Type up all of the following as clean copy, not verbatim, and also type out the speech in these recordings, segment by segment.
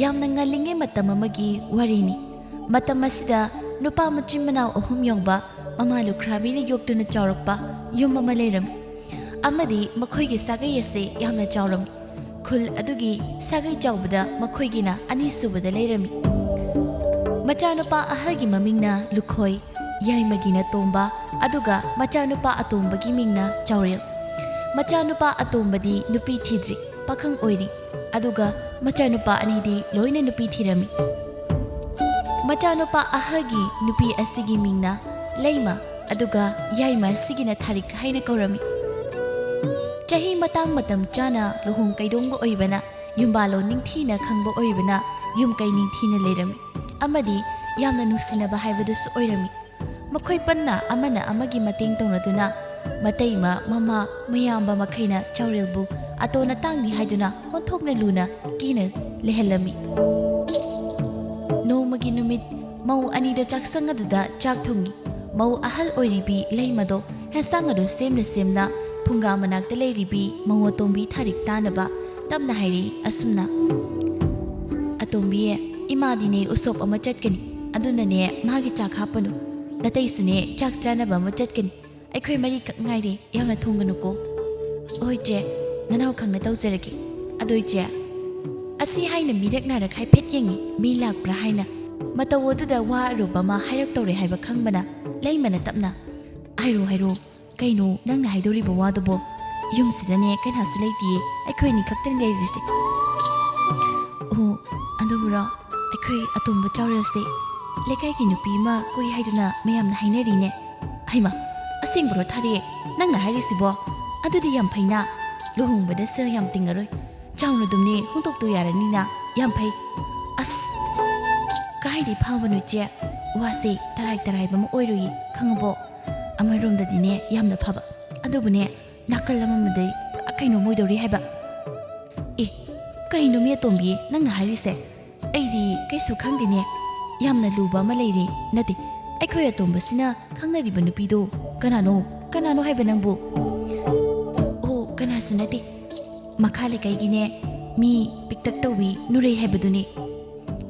ꯌꯥꯝꯅ ꯉꯜꯂꯤꯉꯩ ꯃꯇꯝ ꯑꯃꯒꯤ ꯋꯥꯔꯤꯅꯤ ꯃꯇꯝ ꯑꯁꯤꯗ ꯅꯨꯄꯥ ꯃꯆꯤꯟ ꯃꯅꯥꯎ ꯑꯍꯨꯝ ꯌꯥꯎꯕ ꯃꯃꯥ ꯂꯨꯈ꯭ꯔꯥꯕꯤꯅ ꯌꯣꯛꯇꯨꯅ ꯆꯥꯎꯔꯛꯄ ꯌꯨꯝ ꯑꯃ ꯂꯩꯔꯝꯃꯤ ꯑꯃꯗꯤ ꯃꯈꯣꯏꯒꯤ ꯁꯥꯒꯩ ꯑꯁꯤ ꯌꯥꯝꯅ ꯆꯥꯎꯔꯝꯃꯤ ꯈꯨꯜ ꯑꯗꯨꯒꯤ ꯁꯥꯒꯩ ꯆꯥꯎꯕꯗ ꯃꯈꯣꯏꯒꯤꯅ ꯑꯅꯤꯁꯨꯕꯗ ꯂꯩꯔꯝꯃꯤ ꯃꯆꯥꯅꯨꯄꯥ ꯑꯍꯜꯒꯤ ꯃꯃꯤꯡꯅ ꯂꯨꯈꯣꯏ ꯌꯥꯏꯃꯒꯤꯅ ꯇꯣꯝꯕ ꯑꯗꯨꯒ ꯃꯆꯥꯅꯨꯄꯥ ꯑꯇꯣꯝꯕꯒꯤ ꯃꯤꯡꯅ ꯆꯥꯎꯔꯦꯜ ꯃꯆꯥꯅꯨꯄꯥ ꯑꯇꯣꯝꯕꯗꯤ ꯅꯨꯄꯤ ꯊꯤꯗ꯭ꯔꯤ ꯄꯥꯈꯪ ꯑꯣꯏꯔꯤ ꯑꯗꯨꯒ ꯃꯆꯥꯅꯨꯄꯥ ꯑꯅꯤꯗꯤ ꯂꯣꯏꯅ ꯅꯨꯄꯤ ꯊꯤꯔꯝꯃꯤ ꯃꯆꯥꯅꯨꯄꯥ ꯑꯍꯜꯒꯤ ꯅꯨꯄꯤ ꯑꯁꯤꯒꯤ ꯃꯤꯡꯅ ꯂꯩꯃ ꯑꯗꯨꯒ ꯌꯥꯏꯃ ꯑꯁꯤꯒꯤꯅ ꯊꯥꯔꯤꯛ ꯍꯥꯏꯅ ꯀꯧꯔꯝꯃꯤ ꯆꯍꯤ ꯃꯇꯥꯡ ꯃꯇꯝ ꯆꯥꯅ ꯂꯨꯍꯣꯡ ꯀꯩꯗꯣꯡꯕ ꯑꯣꯏꯕꯅ ꯌꯨꯝꯕꯥꯂꯣꯟ ꯅꯤꯡꯊꯤꯅ ꯈꯪꯕ ꯑꯣꯏꯕꯅ ꯌꯨꯝ ꯀꯩ ꯅꯤꯡꯊꯤꯅ ꯂꯩꯔꯝꯃꯤ ꯑꯃꯗꯤ ꯌꯥꯝꯅ ꯅꯨꯡꯁꯤꯅꯕ ꯍꯥꯏꯕꯗꯨꯁꯨ ꯑꯣꯏꯔꯝꯃꯤ ꯃꯈꯣꯏ ꯄꯟꯅ ꯑꯃꯅ ꯑꯃꯒꯤ ꯃꯇꯦꯡ ꯇꯧꯅꯗꯨꯅ ꯃꯇꯩꯃ ꯃꯃꯥ ꯃꯌꯥꯝꯕ ꯃꯈꯩꯅ ꯆꯥꯎꯔꯦꯜꯕꯨ ꯑꯇꯣꯟ ꯑꯇꯥꯡꯅꯤ ꯍꯥꯏꯗꯨꯅ ꯑꯣꯟꯊꯣꯛꯅ ꯂꯨꯅ ꯀꯤꯅ ꯂꯩꯍꯜꯂꯝꯃꯤ ꯅꯣꯡꯃꯒꯤ ꯅꯨꯃꯤꯠ ꯃꯧ ꯑꯅꯤꯗꯣ ꯆꯥꯛꯁꯪ ꯑꯗꯨꯗ ꯆꯥꯛ ꯊꯣꯡꯉꯤ ꯃꯧ ꯑꯍꯜ ꯑꯣꯏꯔꯤꯕꯤ ꯂꯩꯃꯗꯣ ꯍꯦꯟꯁꯥꯡ ꯑꯗꯨ ꯁꯦꯝꯅ ꯐꯨꯡꯒꯥ ꯃꯅꯥꯛꯇ ꯂꯩꯔꯤꯕꯤ ꯃꯧ ꯑꯇꯣꯝꯕꯤ ꯊꯥꯔꯤꯛ ꯇꯥꯅꯕ ꯇꯞꯅ ꯍꯥꯏꯔꯛꯏ ꯑꯁꯨꯝꯅ ꯑꯇꯣꯝꯕꯤꯌꯦ ꯏꯃꯥꯗꯤꯅꯦ ꯎꯁꯣꯞ ꯑꯃ ꯆꯠꯀꯅꯤ ꯑꯗꯨꯅꯅꯦ ꯃꯥꯒꯤ ꯆꯥꯛ ꯍꯥꯞꯄꯅꯨ ꯅꯇꯩꯁꯨꯅꯦ ꯆꯥꯛ ꯆꯥꯅꯕ ꯑꯃ ꯆꯠꯀꯅꯤ ꯑꯩꯈꯣꯏ ꯃꯔꯤꯈꯛ ꯉꯥꯏꯔꯦ ꯌꯥꯝꯅ ꯊꯣꯡꯒꯅꯨꯀꯣ ꯍꯣꯏ ꯆꯦ ꯅꯅꯥꯎ ꯈꯪꯅ ꯇꯧꯖꯔꯒꯦ ꯑꯗꯣ ꯏꯆꯦ ꯑꯁꯤ ꯍꯥꯏꯅ ꯃꯤꯔꯛ ꯅꯥꯔꯛ ꯍꯥꯏꯐꯦꯠ ꯌꯦꯡꯉꯤ ꯃꯤ ꯂꯥꯛꯄ꯭ꯔꯥ ꯍꯥꯏꯅ ꯃꯇꯧ ꯑꯗꯨꯗ ꯋꯥ ꯑꯔꯨꯕ ꯑꯃ ꯍꯥꯏꯔꯛꯇꯧꯔꯦ ꯍꯥꯏꯕ ꯈꯪꯕꯅ ꯂꯩꯃꯅ ꯇꯞꯅ ꯍꯥꯏꯔꯣ ꯀꯩꯅꯣ ꯅꯪꯅ ꯍꯥꯏꯗꯣꯔꯤꯕ ꯋꯥꯗꯨꯕꯣ ꯌꯨꯝꯁꯤꯗꯅꯦ ꯀꯅꯥꯁꯨ ꯂꯩꯇꯤꯌꯦ ꯑꯩꯈꯣꯏꯅꯤ ꯈꯛꯇꯅꯤ ꯂꯩꯔꯤꯁꯦ ꯑꯣ ꯑꯗꯨꯕꯨꯔꯣ ꯑꯩꯈꯣꯏ ꯑꯇꯣꯝꯕ ꯆꯥꯎꯔꯦꯜꯁꯦ ꯂꯩꯀꯥꯏꯒꯤ ꯅꯨꯄꯤ ꯑꯃ ꯀꯣꯏ ꯍꯥꯏꯗꯨꯅ ꯃꯌꯥꯝꯅ ꯍꯥꯏꯅꯔꯤꯅꯦ ꯍꯩꯃ ꯑꯁꯦꯡꯕꯔꯣ ꯊꯥꯔꯛꯑꯦ ꯅꯪꯅ ꯍꯥꯏꯔꯤꯁꯤꯕꯣ ꯑꯗꯨꯗꯤ ꯌꯥꯝ ꯐꯩꯅ ꯂꯨꯍꯣꯡꯕꯗ ꯁꯦꯜ ꯌꯥꯝ ꯇꯤꯡꯉꯔꯣꯏ ꯆꯥꯎꯅ ꯑꯗꯨꯝꯅꯦ ꯍꯣꯡꯗꯣꯛꯇꯣ ꯌꯥꯔꯅꯤꯅ ꯌꯥꯝ ꯐꯩ ꯑꯁ ꯀꯥꯏꯗꯩ ꯐꯥꯕꯅꯣ ꯏꯆꯦ ꯋꯥꯁꯦ ꯇꯔꯥꯏꯕ ꯑꯃ ꯑꯣꯏꯔꯣꯏꯌꯦ ꯈꯪꯉꯕꯣ ꯑꯃꯔꯣꯝꯗꯗꯤꯅꯦ ꯌꯥꯝꯅ ꯐꯕ ꯑꯗꯨꯕꯨꯅꯦ ꯅꯥꯀꯜ ꯑꯃꯗꯩ ꯄꯨꯔꯥ ꯀꯩꯅꯣ ꯃꯣꯏꯗꯧꯔꯤ ꯍꯥꯏꯕ ꯑꯦ ꯀꯩꯅꯣ ꯃꯤ ꯑꯇꯣꯝꯕꯤ ꯅꯪꯅ ꯍꯥꯏꯔꯤꯁꯦ ꯑꯩꯗꯤ ꯀꯩꯁꯨ ꯈꯪꯗꯦꯅꯦ ꯌꯥꯝꯅ ꯂꯨꯕ ꯑꯃ ꯂꯩꯔꯦ ꯅꯠꯇꯦ ꯑꯩꯈꯣꯏ ꯑꯇꯣꯝꯕꯁꯤꯅ ꯈꯪꯅꯔꯤꯕ ꯅꯨꯄꯤꯗꯣ ꯀꯅꯥꯅꯣ ꯍꯥꯏꯕ ꯅꯪꯕꯨ ꯑꯣ ꯀꯅꯥꯁꯨ ꯅꯠꯇꯦ ꯃꯈꯥ ꯂꯩꯀꯥꯏꯒꯤꯅꯦ ꯃꯤ ꯄꯤꯛꯇꯛ ꯇꯧꯕꯤ ꯅꯨꯔꯩ ꯍꯥꯏꯕꯗꯨꯅꯦ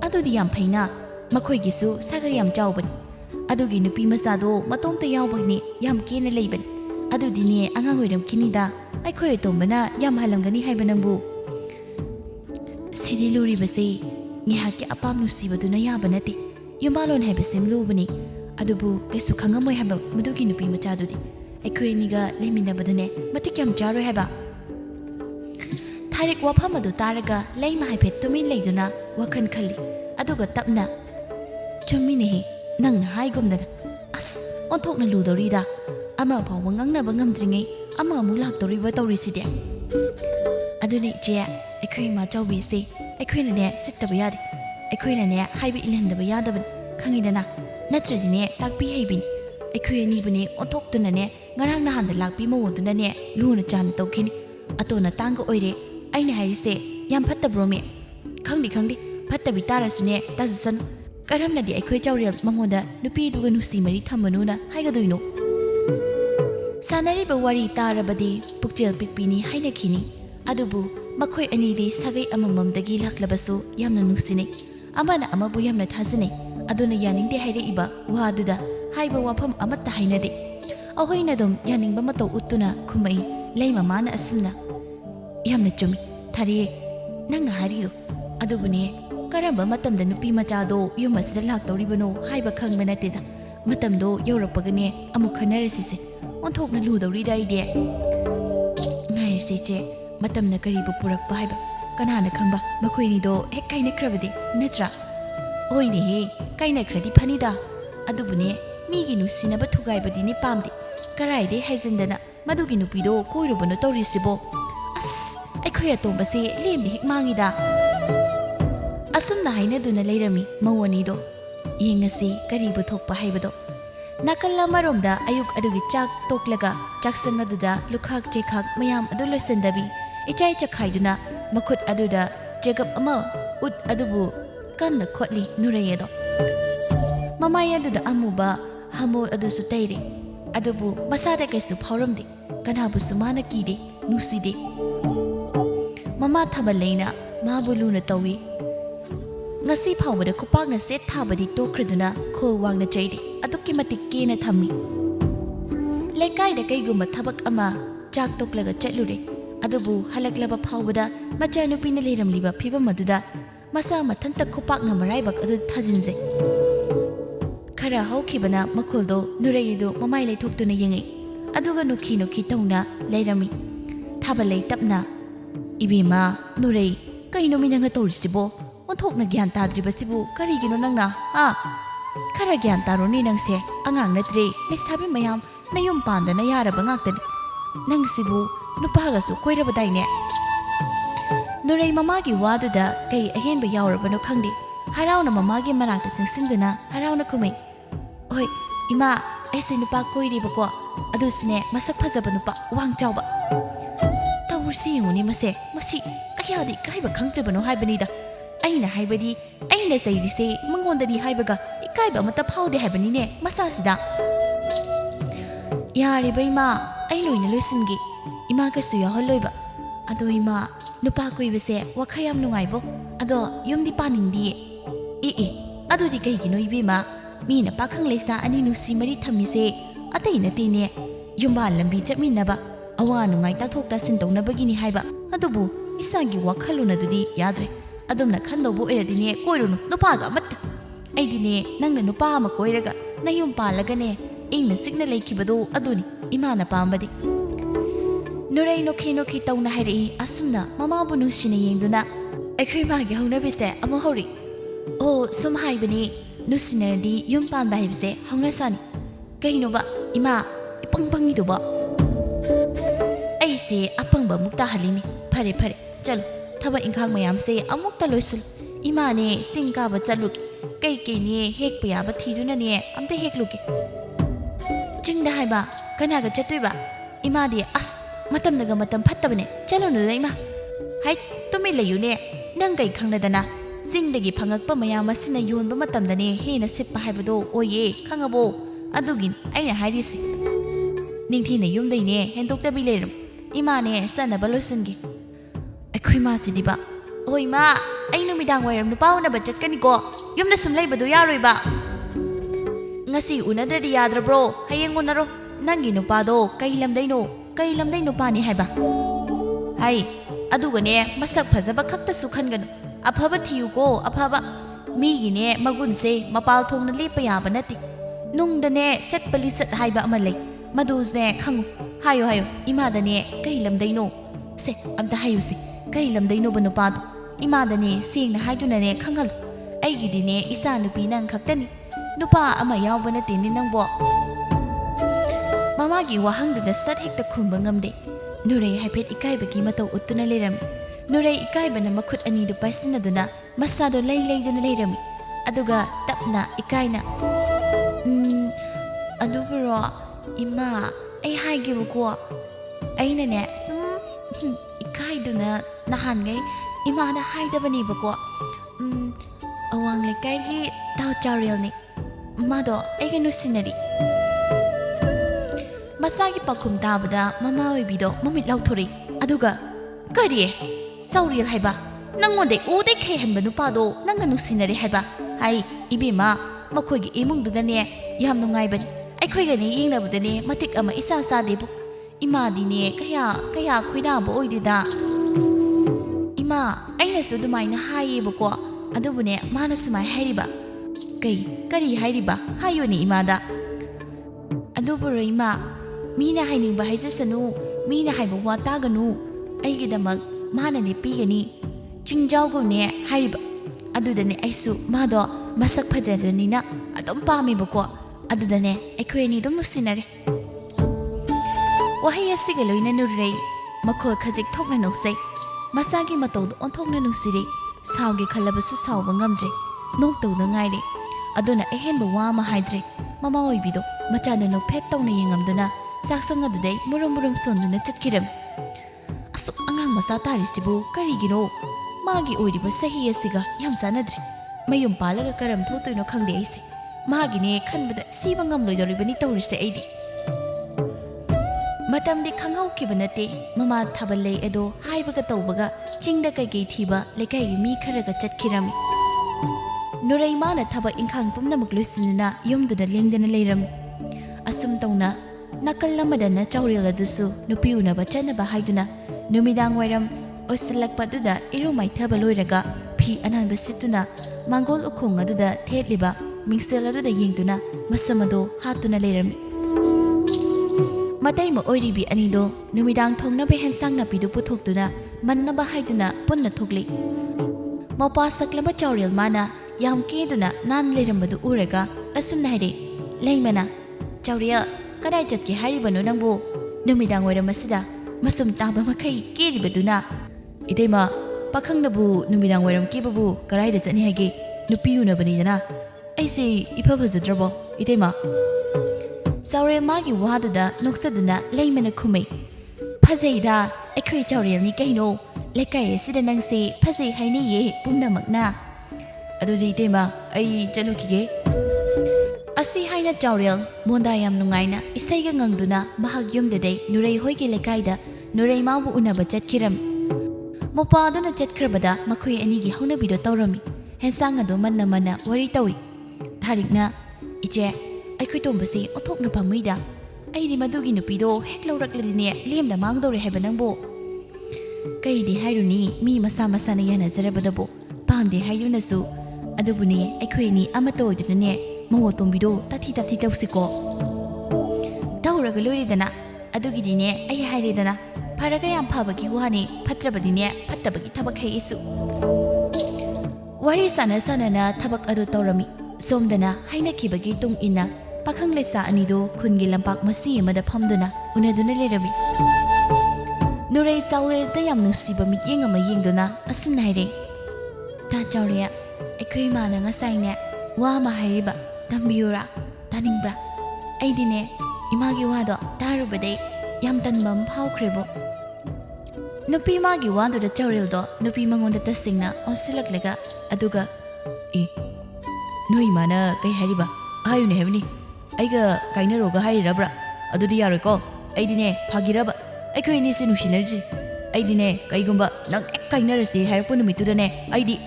ꯑꯗꯨꯗꯤ ꯌꯥꯝ ꯐꯩꯅ ꯃꯈꯣꯏꯒꯤꯁꯨ ꯁꯥꯒꯩ ꯌꯥꯝ ꯆꯥꯎꯕꯅꯤ ꯑꯗꯨꯒꯤ ꯅꯨꯄꯤ ꯃꯆꯥꯗꯣ ꯃꯇꯣꯝꯇ ꯌꯥꯎꯕꯒꯤꯅꯦ ꯌꯥꯝ ꯀꯦꯅ ꯂꯩꯕꯅꯤ ꯑꯗꯨꯗꯤꯅꯦ ꯑꯉꯥꯡ ꯑꯣꯏꯔꯝꯈꯤꯅꯤꯗ ꯑꯩꯈꯣꯏ ꯑꯇꯣꯝꯕꯅ ꯌꯥꯝ ꯍꯜꯂꯝꯒꯅꯤ ꯍꯥꯏꯕ ꯅꯪꯕꯨ ꯁꯤꯗꯤ ꯂꯨꯔꯤꯕꯁꯦ ꯉꯥꯏꯍꯥꯛꯀꯤ ꯑꯄꯥꯝ ꯅꯨꯡꯁꯤꯕꯗꯨꯅ ꯌꯥꯕ ꯅꯠꯇꯦ ꯌꯨꯝꯕꯥꯂꯣꯟ ꯍꯥꯏꯕꯁꯤ ꯂꯨꯕꯅꯤ ꯑꯗꯨꯕꯨ ꯀꯩꯁꯨ ꯈꯪꯉꯝꯃꯣꯏ ꯍꯥꯏꯕ ꯃꯗꯨꯒꯤ ꯅꯨꯄꯤ ꯃꯆꯥꯗꯨꯗꯤ ꯑꯩꯈꯣꯏ ꯑꯅꯤꯒ ꯂꯩꯃꯤꯟꯅꯕꯗꯅꯦ ꯃꯇꯤꯛ ꯌꯥꯝ ꯆꯥꯔꯣꯏ ꯍꯥꯏꯕ ꯊꯥꯔꯤꯛ ꯋꯥꯐꯝ ꯑꯗꯨ ꯇꯥꯔꯒ ꯂꯩꯃ ꯍꯥꯏꯐꯦꯠ ꯇꯨꯃꯤꯟ ꯂꯩꯗꯨꯅ ꯋꯥꯈꯜ ꯈꯜꯂꯤ ꯑꯗꯨꯒ ꯇꯞꯅ ꯆꯨꯝꯃꯤꯅꯦꯍꯦ ꯅꯪꯅ ꯍꯥꯏꯒꯨꯝꯗꯅ ꯑꯁ ꯑꯣꯟꯊꯣꯛꯅ ꯂꯨꯗꯧꯔꯤꯗ ꯑꯃ ꯐꯥꯎꯕ ꯉꯥꯡꯅꯕ ꯉꯝꯗ꯭ꯔꯤꯉꯩ ꯑꯃ ꯑꯃꯨꯛ ꯂꯥꯛꯇꯧꯔꯤꯕ ꯇꯧꯔꯤꯁꯤꯗꯤ ꯑꯗꯨꯅꯤ ꯏꯆꯦ ꯑꯩꯈꯣꯏ ꯏꯃꯥ ꯆꯥꯎꯕꯤꯁꯦ ꯑꯩꯈꯣꯏꯅꯅꯦ ꯁꯤꯠꯇꯕ ꯌꯥꯗꯦ ꯑꯩꯈꯣꯏꯅꯅꯦ ꯍꯥꯏꯕ ꯏꯜꯍꯟꯗꯕ ꯌꯥꯗꯕꯅꯤ ꯈꯪꯉꯤꯗꯅ ꯅꯠꯇ꯭ꯔꯗꯤꯅꯦ ꯇꯥꯛꯄꯤ ꯍꯩꯕꯤꯅꯤ ꯑꯩꯈꯣꯏ ꯑꯅꯤꯕꯨꯅꯦ ꯑꯣꯟꯊꯣꯛꯇꯨꯅꯅꯦ ꯉꯔꯥꯡ ꯅꯍꯥꯟꯗ ꯂꯥꯛꯄꯤ ꯃꯑꯣꯡꯗꯨꯅꯅꯦ ꯂꯨꯅ ꯆꯥꯅ ꯇꯧꯈꯤꯅꯤ ꯑꯇꯣꯟ ꯑꯇꯥꯡꯒ ꯑꯣꯏꯔꯦ ꯑꯩꯅ ꯍꯥꯏꯔꯤꯁꯦ ꯌꯥꯝ ꯐꯠꯇꯕ꯭ꯔꯣꯃꯦ ꯈꯪꯗꯦ ꯐꯠꯇꯕꯤ ꯇꯥꯔꯁꯨꯅꯦ ꯇꯥꯖꯁꯅꯨ ꯀꯔꯝꯅꯗꯤ ꯑꯩꯈꯣꯏ ꯆꯥꯎꯔꯦꯜ ꯃꯉꯣꯟꯗ ꯅꯨꯄꯤꯗꯨꯒ ꯅꯨꯡꯁꯤ ꯃꯔꯤ ꯊꯝꯃꯅꯨꯅ ꯍꯥꯏꯒꯗꯣꯏꯅꯣ ꯁꯥꯟꯅꯔꯤꯕ ꯋꯥꯔꯤ ꯇꯥꯔꯕꯗꯤ ꯄꯨꯛꯆꯦꯜ ꯄꯤꯛꯄꯤꯅꯤ ꯍꯥꯏꯅꯈꯤꯅꯤ ꯑꯗꯨꯕꯨ ꯃꯈꯣꯏ ꯑꯅꯤꯗꯤ ꯁꯥꯒꯩ ꯑꯃꯃꯝꯗꯒꯤ ꯂꯥꯛꯂꯕꯁꯨ ꯌꯥꯝꯅ ꯅꯨꯡꯁꯤꯅꯩ ꯑꯃꯅ ꯑꯃꯕꯨ ꯌꯥꯝꯅ ꯊꯥꯖꯅꯩ ꯑꯗꯨꯅ ꯌꯥꯅꯤꯡꯗꯦ ꯍꯥꯏꯔꯛꯏꯕ ꯋꯥꯗꯨꯗ ꯍꯥꯏꯕ ꯋꯥꯐꯝ ꯑꯃꯠꯇ ꯍꯥꯏꯅꯗꯦ ꯑꯩꯈꯣꯏꯅ ꯑꯗꯨꯝ ꯌꯥꯅꯤꯡꯕ ꯃꯇꯧ ꯎꯠꯇꯨꯅ ꯈꯨꯝꯃꯛꯏ ꯂꯩꯃꯃꯥꯅ ꯑꯁꯨꯝꯅ ꯌꯥꯝꯅ ꯆꯨꯝꯃꯤ ꯊꯥꯔꯤꯛ ꯅꯪꯅ ꯍꯥꯏꯔꯤꯗꯣ ꯑꯗꯨꯕꯨꯅꯦ ꯀꯔꯝꯕ ꯃꯇꯝꯗ ꯅꯨꯄꯤ ꯃꯆꯥꯗꯣ ꯌꯨꯝ ꯑꯁꯤꯗ ꯂꯥꯛꯇꯧꯔꯤꯕꯅꯣ ꯍꯥꯏꯕ ꯈꯪꯕ ꯅꯠꯇꯦꯗ ꯃꯇꯝꯗꯣ ꯌꯧꯔꯛꯄꯒꯅꯦ ꯑꯃꯨꯛ ꯈꯟꯅꯔꯁꯤꯁꯦ ꯑꯣꯟꯊꯣꯛꯅ ꯂꯨꯗꯧꯔꯤꯗ ꯑꯩꯗꯤ ꯉꯥꯏꯔꯁꯤ ꯏꯆꯦ ꯃꯇꯝꯅ ꯀꯔꯤꯕꯨ ꯄꯨꯔꯛꯄ ꯍꯥꯏꯕ ꯀꯅꯥꯅ ꯈꯪꯕ ꯃꯈꯣꯏꯅꯤꯗꯣ ꯍꯦꯛ ꯀꯥꯏꯅꯈ꯭ꯔꯕꯗꯤ ꯅꯠꯇ꯭ꯔꯥ ꯍꯣꯏꯅꯦꯍꯦ ꯀꯥꯏꯅꯈ꯭ꯔꯗꯤ ꯐꯅꯤꯗ ꯑꯗꯨꯕꯨꯅꯦ ꯃꯤꯒꯤ ꯅꯨꯡꯁꯤꯅꯕ ꯊꯨꯒꯥꯏꯕꯗꯤꯅꯦ ꯄꯥꯝꯗꯦ ꯀꯔꯥꯏꯗꯩ ꯍꯥꯏꯖꯤꯟꯗꯅ ꯃꯗꯨꯒꯤ ꯅꯨꯄꯤꯗꯣ ꯀꯣꯏꯔꯨꯕꯅꯣ ꯇꯧꯔꯤꯁꯤꯕꯣ ꯑꯁ ꯑꯩꯈꯣꯏ ꯑꯇꯣꯝꯕꯁꯦ ꯂꯦꯝꯅ ꯍꯦꯛ ꯃꯥꯡꯉꯤꯗ ꯑꯁꯨꯝꯅ ꯍꯥꯏꯅꯗꯨꯅ ꯂꯩꯔꯝꯃꯤ ꯃꯧ ꯑꯅꯤꯗꯣ ꯌꯦꯡꯉꯁꯤ ꯀꯔꯤꯕꯨ ꯊꯣꯛꯄ ꯍꯥꯏꯕꯗꯣ ꯅꯥꯀꯜ ꯑꯃꯔꯣꯝꯗ ꯑꯌꯨꯛ ꯑꯗꯨꯒꯤ ꯆꯥꯛ ꯇꯣꯛꯂꯒ ꯆꯥꯛꯁꯪ ꯑꯗꯨꯗ ꯂꯨꯈꯥꯛ ꯆꯦꯈꯥꯛ ꯃꯌꯥꯝ ꯑꯗꯨ ꯂꯣꯏꯁꯤꯟꯗꯕꯤ ꯏꯆꯥꯏ ꯆꯈꯥꯏꯗꯨꯅ ꯃꯈꯨꯠ ꯑꯗꯨꯗ ꯆꯦꯒꯞ ꯑꯃ ꯎꯠ ꯑꯗꯨꯕꯨ ꯀꯟꯅ ꯈꯣꯠꯂꯤ ꯅꯨꯔꯩ ꯑꯗꯣ ꯃꯃꯥꯏ ꯑꯗꯨꯗ ꯑꯃꯨꯕ ꯍꯥꯃꯣꯜ ꯑꯗꯨꯁꯨ ꯇꯩꯔꯦ ꯑꯗꯨꯕꯨ ꯃꯁꯥꯗ ꯀꯩꯁꯨ ꯐꯥꯎꯔꯝꯗꯦ ꯀꯅꯥꯕꯨꯁꯨ ꯃꯥꯅ ꯀꯤꯗꯦ ꯅꯨꯡꯁꯤꯗꯦ ꯃꯃꯥ ꯊꯥꯕꯜ ꯂꯩꯅ ꯃꯥꯕꯨ ꯂꯨꯅ ꯇꯧꯏ ngasi phawbada khupakna set thabadi tokraduna khol wangna chaidi adukki matik kena thammi lekai da kaigumba thabak ama chak toklaga chatlure adubu halaklaba phawbada machanupina leiramliba phibam maduda masa mathanta khupakna maraibak adu thajinje khara hawkhibana makhuldo nuraido mamai leithoktuna yengai aduga nukhi tauna leirami thabalai tapna ibima nurai kaino minanga torisibo onthokna gyan tadribasibu karigino nangna khara gyan taroni nangse angang natri lesabi mayam nayum pandana yaraba ngaktani nangsibu nupaga su koirabadaine nurai mamagi waduda kai ahenba yawrabano khangdi harauna mamagi manakta singsinbana harauna kumai oi ima aise nupa koiribako adusne masak phajaba nupa wang chawba tawursi yuni mase masi kayadi kaiba khangtribano haibani da aina haibadi aina saidise mangondani haibaga ikaiba mata phaude haibani ne masasida yari baima ai loina loisingi ima kasu ya holoiba ado ima nupa koibase wakhayam nungaibo ado yumdi paningdi ado di kaigino ibima mina pakhang leisa ani nusi mari thamise atai na tine yumba lambi chapminaba awa nungai tathokta sintona bagini haiba adubu isagi wakhaluna dudi yadre adumna khandobu eradine koirunu nupaga mat aidine nangna nupa ama koiraga nayum palagane ingna signa leikibado aduni imana pambadi nurai nokhi tauna hairi asumna mama bu nusina yengduna akhoi magi haunabise ama hori o sum haibani nusina di yum pan ba haibse hauna sani kaino ba ima ipangpangi do ba aise apangba mukta halini phare chalo thaba inkhang mayam se amukta loisul imane singka ba chalu kai ne hek pya ba thiduna ne amta hek luki chingda haiba kanaga chatui ba ima di as matam naga matam phattabane chalo nu ima hai tumi layune nang kai khangnadana jingdagi phangakpa mayam asina yonba matamdane hena seppa haibado oye khangabo adugin aina hairisi ningthina yumdaine hendoktabi lerum imane sanaba loisangi akhoi ma sidiba oi ma ai numidang wairam nupauna ba chatkani ko yumna sum leibadu yaroi ba ngasi unadradi yadra bro hayeng unaro nangi nupado kai lamdai nupani haiba hai adugane masak phajaba khakta sukhan afaba thiyu ko afaba migine magunse mapal thongna lepa yaba nati nungdane chatpali chat haiba amalai maduzne khangu hayo imadane kai lamdaino se amta hayusi kai lamdaino banupado imadane singna haidunane khangal aigidine isa nupi nang khaktani nupa ama yawba nati ni nangbo mamagi wahangduda sat hekta khumba ngamde nurai haipet ikaibagi matau uttuna lerami nurai ikaibana makhut ani du paisinaduna masado leiduna lerami aduga tapna ikaina adubro ima ai haigibuko aina ne sum ikaiduna nahangai imana haidabani bako awang lekai gi taw charil ni mado aiga nusinari masagi pakhum tabada mama oibido mamit lauthori aduga kari sauril haiba nangonde ude khe hanba nupado nanga nusinari haiba hai ibima makhoigi imung dudane yam nungai ban aikhoiga ni yingnabudane matik ama isa sadebu ima dine kaya khoida bo oidida ima aina su dumaina hayebuko adubune mana sumai hairiba kari hairiba hayoni imada aduburo ima mina hainingba haijasanu mina haiba wa taganu aigidamak mana ne pigani chingjawgune hairiba adudane aisu mado masak phajadanina adum pamibako adudane aikhoini dum nusinare wahay asiga loina nurrei makhol khajik thokna noksai masagi matawd onthokna nusiri saugi khalabasu sauba ngamje noktawda ngaire aduna ehenba wama haidre mama oibido machana no phet tawna yengamduna saksang adudai murum sonduna chatkiram asu angang masa tarisibu karigino magi oiriba sahi asiga yam chanadre mayum palaga karam thotoino khangde aise magine khanbada siba ngamloidoribani tawrise aidi matamdi khangau kibanate mama thabalei edo haibaga tawbaga chingda kai thiba lekai mi kharaga chatkirami Nuray mana thaba ingkhang pumnamak loisinna yumduda lengdana leiram. Asum tawna nakal lamada na chauril adusu nupi unaba chanaba haiduna numidang wairam oisalakpaduda irumai thaba loiraga phi ananba situna mangol ukhong aduda thetliba mingsel aduda yengduna masamado hatuna leiram. Matay mo oiribi anido numidang thongnaba hensang napidu puthokduna mannaba haiduna punna thokli. Mapa saklaba chauril mana yam keduna nan leirambadu uraga asumna haide leimana chauril kadai chatki haribanu nangbu numidang wairam asida masum taba makai keribaduna idema pakhangnabu numidang wairam kebabu karaida chani hage nupi unabani dana aisi iphabajadrabo idema chauril magi wadada noksaduna leimana khumai phajeida aikhoi chauril ni kaino lekai sida nangse phajei haini ye pumnamakna adudi idema ai chanukige asi haina chauril monda yam nungaina isaiga ngangduna mahag yumdadai nurai hoige lekaida nurai mabu unaba chatkiram mopa aduna chatkrabada makhoi anigi haunabido tawrami hensang ado manna manna wari tawi tharikna iche aikhoi tombasi othokna pamuida aidi madugi nupido heklaurakladine lemda mangdore heba nangbo kaidi hairuni mi masa masana yana zarabadabo pamde hayunasu adubuni aikhoi ni amato odunane mawo tombido tathi tawsiko tawraga loiridana adugidine ai hairedana pharaga yam phabagi wani phatrabadine phattabagi thabak haisu wari sana na thabak adu tawrami somdana haina kibagi tung ina pakhang lesa anido khungi lampak masi amada phamduna unaduna lerami nurai sauler da yam nusiba mityeng ama yengduna asumna haire ta chawriya aikhoi mana ngasaine wa ma hairiba tambiyura taningbra aidine imagi wado tarubade yam tanbam phaukrebo nupi magi wado da chauril do nupi mangonda tasingna onsilaklega aduga noi mana kai hariba ayune hebni aiga kaina roga hairabra adudi yareko aidine phagiraba aikhoi ni sinu sinerji aidine kaigumba nang kainarasi hairpo numitudane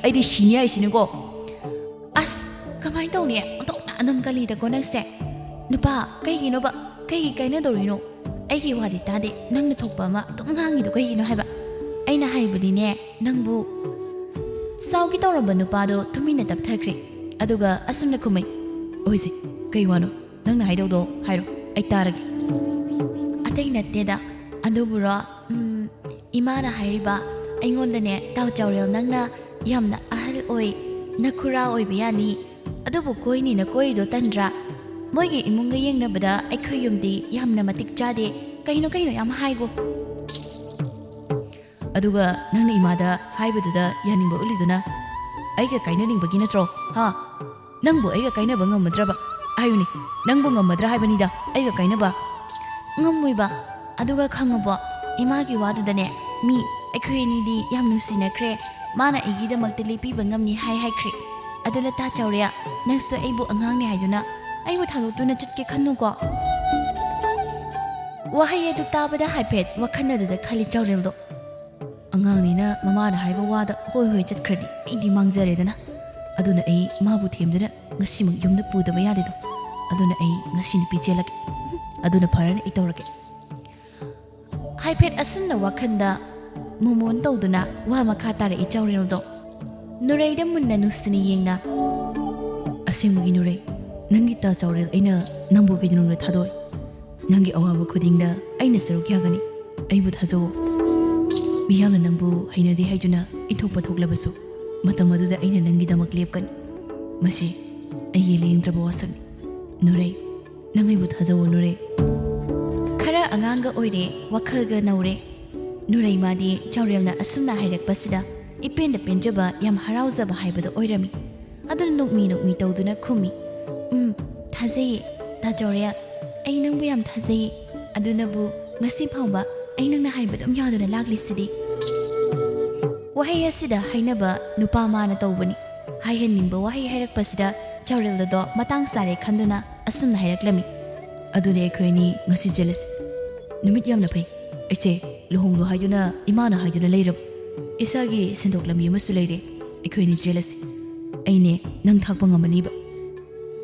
aidi sinia isinugo as kamai tawne anam kali da konang se nupa kaigino ba kai kaina dorino aigi wadi tade nangna thokpa ma tungangi do kaigino haiba aina haibudine nangbu saugi tawramba nupa do tumina tapthakri aduga asumna khumai oise kai wano nangna haidawdo hairo ai taragi atai natteda adubura imana hairiba aingondane taw chawrel nangna yamna ahal oi nakhura oi biyani adubu koini na koido tandra moigi imunga yengnabada aikhoi yumdi yamna matik chade kaino yam haigo aduga nangna imada haibaduda yaningba uliduna aiga kaina ningbagi natro ha nangbu aiga kaina ba ngamadraba ayuni nangbu ngamadra haibanida aiga kaina ba ngamuiba aduga khangabo imagi wadudane mi aikhoi ni di yam nusinakre mana igida makte lipi bangamni haikri aduna ta chawriya nangsu aibu angangni haiduna aibu thalutuna chutke khannugo wahai edu tabada haipet wakhanadada khali chawrildo angangni na mamana haiba wada hoi chatkradi idi mangjaredana aduna ai mabu themdana ngasimuk yumna pudaba yadedo aduna ai ngasini pijelak aduna pharana itawrake haipet asumna wakhanda mumon tawduna wa makha tare ichawrildo nureida munna nusini yengna asingmugi nurai nangi ta chawril aina nambu gi nungna thadoi nangi awawa khudingda aina saruk yagani aibu thajo miyamna nangbu hainadi haiduna ithokpa thoklabasu matam aduda aina nangi damak lepkan masi ayi lengdraba wasam nurai nangai bu thajo nurai khara anganga oire wakhalga naure nurai madi chawrilna asumna hairakpasida ipenda penjaba yam harauzaba haibada oirami aduna nokmi tawduna khumi thazei ta chawriya ai nangbu yam thazei aduna bu ngasi phawba ai nangna haibadam yaduna laglisidi wahai asida hainaba nupa mana tawbani haihaningba wahai hairakpasida chawrilda do matang sare khanduna asumna hairaklami aduna ekhoini ngasi jealous numit yamna phai aiche luhonglo haiduna imana haiduna leirab isagi sendok lami amasu leire ekhoini jealous ꯑꯩꯅꯦ ꯅꯪ ꯊꯥꯛꯄ ꯉꯝꯃꯅꯤꯕ